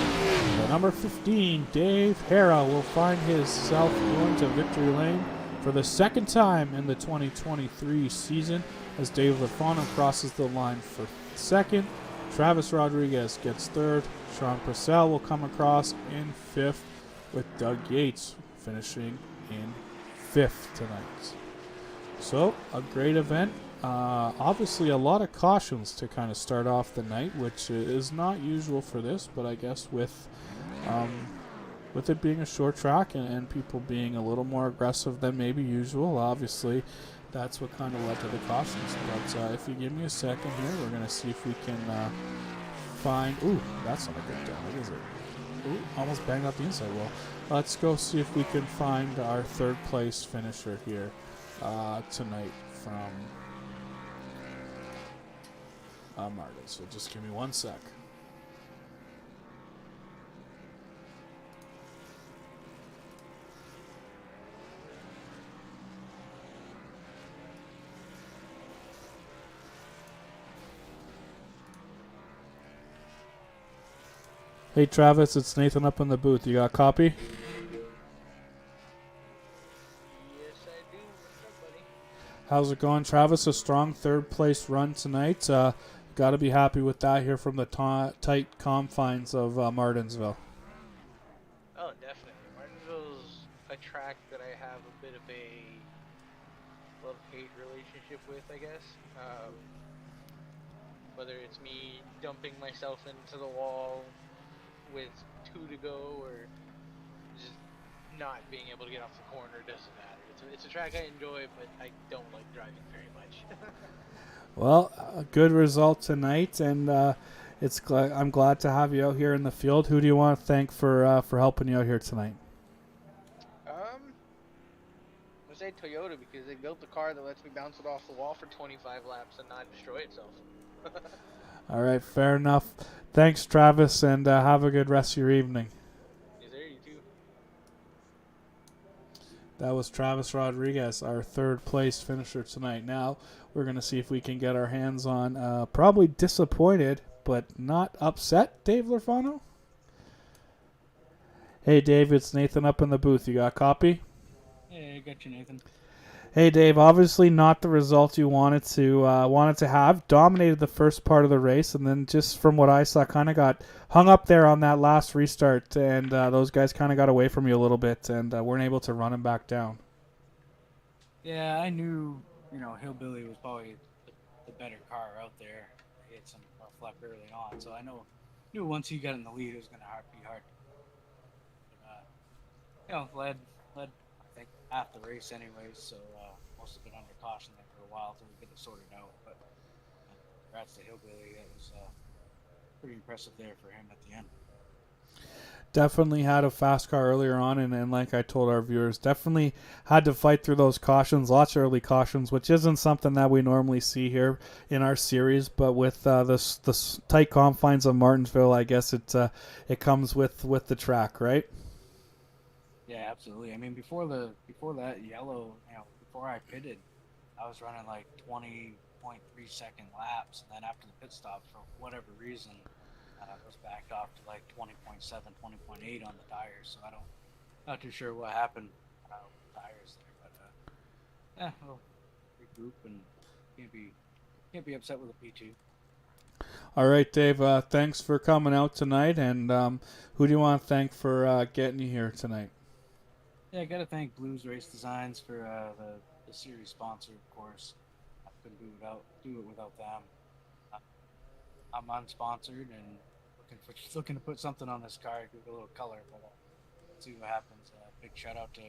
the number 15, Dave Hara, will find himself going to victory lane for the 2nd time in the 2023 season as Dave Lafano crosses the line for 2nd. Travis Rodriguez gets 3rd. Sean Purcell will come across in 5th with Doug Yates finishing in 5th tonight. So, a great event. Obviously, a lot of cautions to kind of start off the night, which is not usual for this, but I guess with it being a short track and people being a little more aggressive than maybe usual, obviously, that's what kind of led to the cautions. But if you give me a second here, we're going to see if we can find... Ooh, that's not a good down, is it? Ooh, almost banged out the inside wall. Let's go see if we can find our 3rd place finisher here tonight from Martin. So just give me 1 sec. Hey Travis, it's Nathan up in the booth. You got a copy? Yes, I do. What's up, buddy? How's it going, Travis? A strong 3rd place run tonight. Got to be happy with that here from the tight confines of Martinsville. Oh, definitely. Martinsville's a track that I have a bit of a love-hate relationship with, I guess. Whether it's me dumping myself into the wall with 2 to go, or just not being able to get off the corner, doesn't matter. It's a track I enjoy, but I don't like driving very much. Well, a good result tonight, and I'm glad to have you out here in the field. Who do you want to thank for helping you out here tonight? I'm gonna say Toyota, because they built the car that lets me bounce it off the wall for 25 laps and not destroy itself. All right, fair enough. Thanks, Travis, and have a good rest of your evening. Is there you too? That was Travis Rodriguez, our 3rd place finisher tonight. Now we're going to see if we can get our hands on probably disappointed but not upset Dave Lorfano. Hey, Dave, it's Nathan up in the booth. You got a copy? Hey, I got you, Nathan. Hey, Dave. Obviously, not the result you wanted to have. Dominated the first part of the race, and then just from what I saw, kind of got hung up there on that last restart, and those guys kind of got away from you a little bit, and weren't able to run him back down. Yeah, I knew, Hillbilly was probably the better car out there. He had some fluff early on, so I knew once he got in the lead, it was going to be hard. But, led I think half the race anyways, so must have been under caution there for a while until we get it sorted out. But congrats to Hillbilly. It was pretty impressive there for him at the end. Definitely had a fast car earlier on, and like I told our viewers, definitely had to fight through those cautions, lots of early cautions, which isn't something that we normally see here in our series. But with the tight confines of Martinsville, I guess it comes with the track, right? Yeah, absolutely. I mean, before that yellow, before I pitted, I was running like 20.3 second laps, and then after the pit stop, for whatever reason, I was backed off to like 20.7, 20.8 on the tires. So not too sure what happened with the tires there, but we'll regroup and can't be upset with a P2. All right, Dave. Thanks for coming out tonight, and who do you want to thank for getting you here tonight? Yeah, I got to thank Blues Race Designs for the series sponsor, of course. I couldn't do it without them. I'm unsponsored and looking to put something on this car, give it a little color, but see what happens. Big shout out to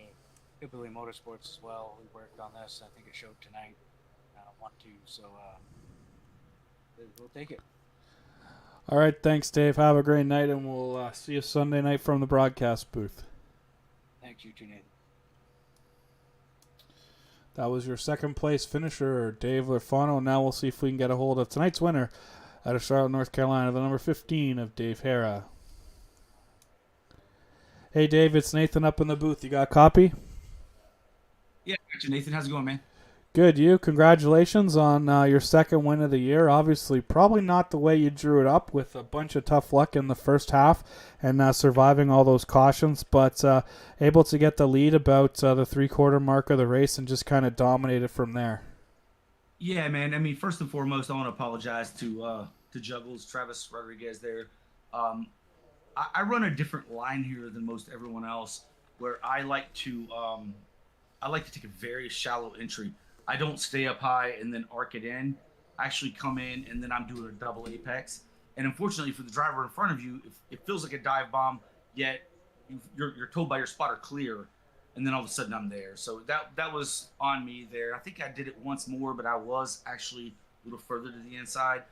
Hillbilly Motorsports as well. We worked on this. I think it showed tonight. 1-2, so we'll take it. All right, thanks, Dave. Have a great night, and we'll see you Sunday night from the broadcast booth. Thanks, you too, Nathan. That was your 2nd place finisher, Dave Lorfano. Now we'll see if we can get a hold of tonight's winner out of Charlotte, North Carolina, the number 15 of Dave Hara. Hey, Dave, it's Nathan up in the booth. You got a copy? Yeah, Nathan, how's it going, man? Good, you. Congratulations on your 2nd win of the year. Obviously, probably not the way you drew it up, with a bunch of tough luck in the first half and surviving all those cautions, but able to get the lead about the 3/4 mark of the race and just kind of dominate it from there. Yeah, man. I mean, first and foremost, I want to apologize to Juggles, Travis Rodriguez there. I run a different line here than most everyone else. where I like to take a very shallow entry. I don't stay up high and then arc it in. I actually come in and then I'm doing a double apex. And unfortunately for the driver in front of you, it feels like a dive bomb, yet you're told by your spotter clear, and then all of a sudden I'm there. So that was on me there. I think I did it once more, but I was actually a little further to the inside.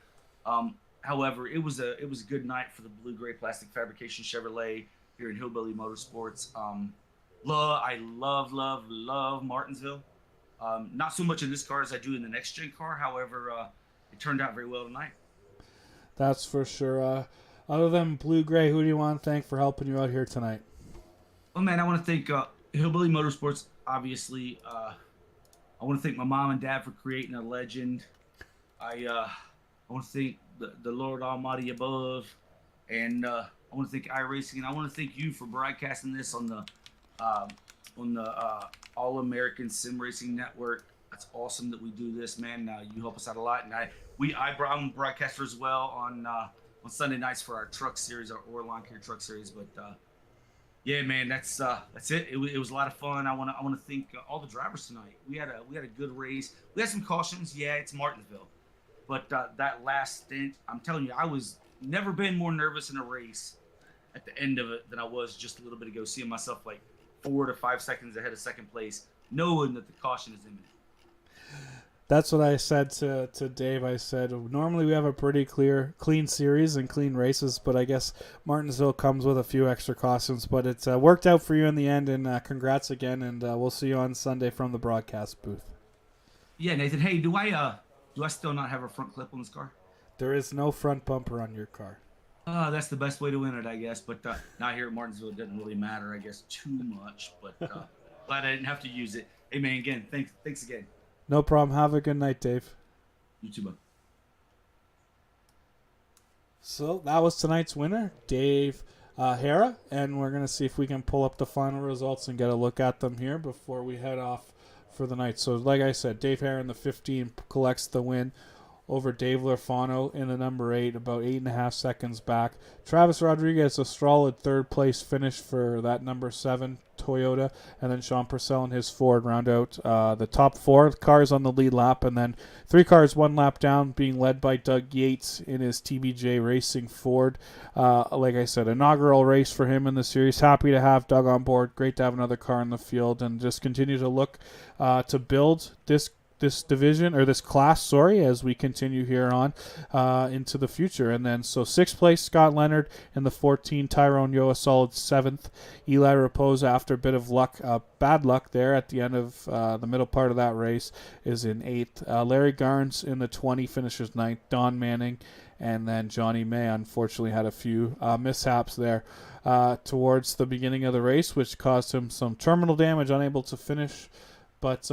However, it was a good night for the Blue Gray Plastic Fabrication Chevrolet here in Hillbilly Motorsports. I love Martinsville. Not so much in this car as I do in the next gen car. However, it turned out very well tonight. That's for sure. Other than Blue Gray, who do you want to thank for helping you out here tonight? Well, man, I want to thank Hillbilly Motorsports, obviously. I want to thank my mom and dad for creating a legend. I want to thank the Lord Almighty above, and I want to thank iRacing, and I want to thank you for broadcasting this on the All American Sim Racing Network. That's awesome that we do this, man. You help us out a lot, and I'm a broadcaster as well on Sunday nights for our truck series, our Lawn Care Truck Series. But yeah, man, that's it. It was a lot of fun. I want to thank all the drivers tonight. We had a good race. We had some cautions. Yeah, it's Martinsville, but that last stint, I'm telling you, I was never been more nervous in a race at the end of it than I was just a little bit ago, seeing myself like 4 to 5 seconds ahead of second place, knowing that the caution is imminent. That's what I said to Dave. I said, normally we have a pretty clean series and clean races, but I guess Martinsville comes with a few extra cautions. But it's worked out for you in the end, and congrats again, and we'll see you on Sunday from the broadcast booth. Yeah, Nathan, hey, do I still not have a front clip on this car? There is no front bumper on your car. That's the best way to win it, I guess. But not here at Martinsville. It doesn't really matter, I guess, too much. But glad I didn't have to use it. Hey, man, again, thanks again. No problem. Have a good night, Dave. You too, bud. So that was tonight's winner, Dave Hara. And we're going to see if we can pull up the final results and get a look at them here before we head off for the night. So like I said, Dave Hara in the 15 collects the win over Dave Lorfano in the number 8, about 8.5 seconds back. Travis Rodriguez, a solid third place finish for that number 7 Toyota, and then Sean Purcell and his Ford round out the top 4 cars on the lead lap, and then 3 cars 1 lap down, being led by Doug Yates in his TBJ Racing Ford. Like I said, inaugural race for him in the series. Happy to have Doug on board. Great to have another car in the field, and just continue to look to build this division, or this class, as we continue here on into the future. And then so 6th place Scott Leonard in the 14, Tyrone Yo a solid 7th, Eli Raposa after a bit of luck, bad luck there at the end of the middle part of that race, is in 8th. Larry Garnes in the 20 finishes 9th. Don Manning and then Johnny May unfortunately had a few mishaps there towards the beginning of the race, which caused him some terminal damage, unable to finish. But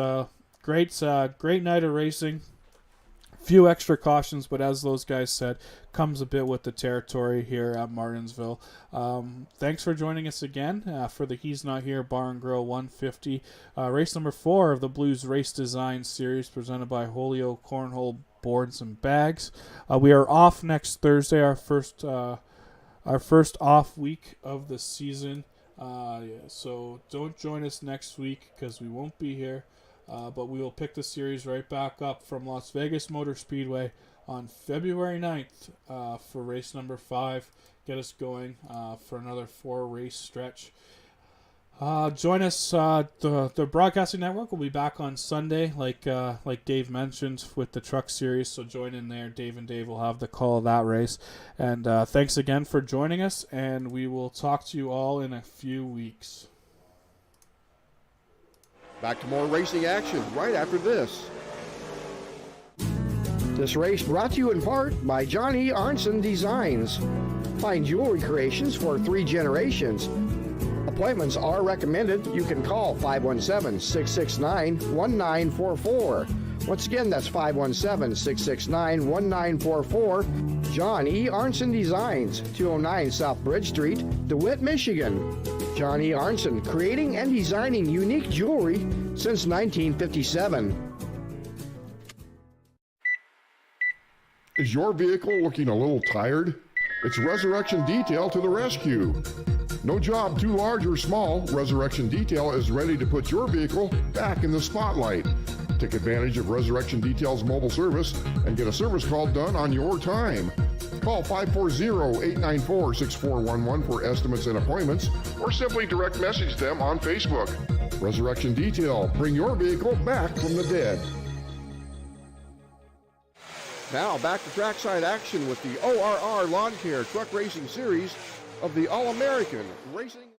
great night of racing. Few extra cautions, but as those guys said, comes a bit with the territory here at Martinsville. Thanks for joining us again for the He's Not Here Bar and Grill 150, race number 4 of the Blues Race Design Series, presented by Holio Cornhole Boards and Bags. We are off next Thursday, our first off week of the season. So don't join us next week because we won't be here. But we will pick the series right back up from Las Vegas Motor Speedway on February 9th for race number 5. Get us going for another 4-race stretch. Join us. The Broadcasting Network will be back on Sunday, like Dave mentioned, with the Truck Series. So join in there. Dave and Dave will have the call of that race. And thanks again for joining us, and we will talk to you all in a few weeks. Back to more racing action right after this. This race brought to you in part by Johnny Arnson Designs. Find jewelry creations for 3 generations. Appointments are recommended. You can call 517-669-1944. Once again, that's 517-669-1944. John E. Arnson Designs, 209 South Bridge Street, DeWitt, Michigan. John E. Arnson, creating and designing unique jewelry since 1957. Is your vehicle looking a little tired? It's Resurrection Detail to the rescue. No job too large or small, Resurrection Detail is ready to put your vehicle back in the spotlight. Take advantage of Resurrection Detail's mobile service and get a service call done on your time. Call 540-894-6411 for estimates and appointments, or simply direct message them on Facebook. Resurrection Detail, bring your vehicle back from the dead. Now back to trackside action with the ORR Lawn Care Truck Racing Series of the All-American Racing.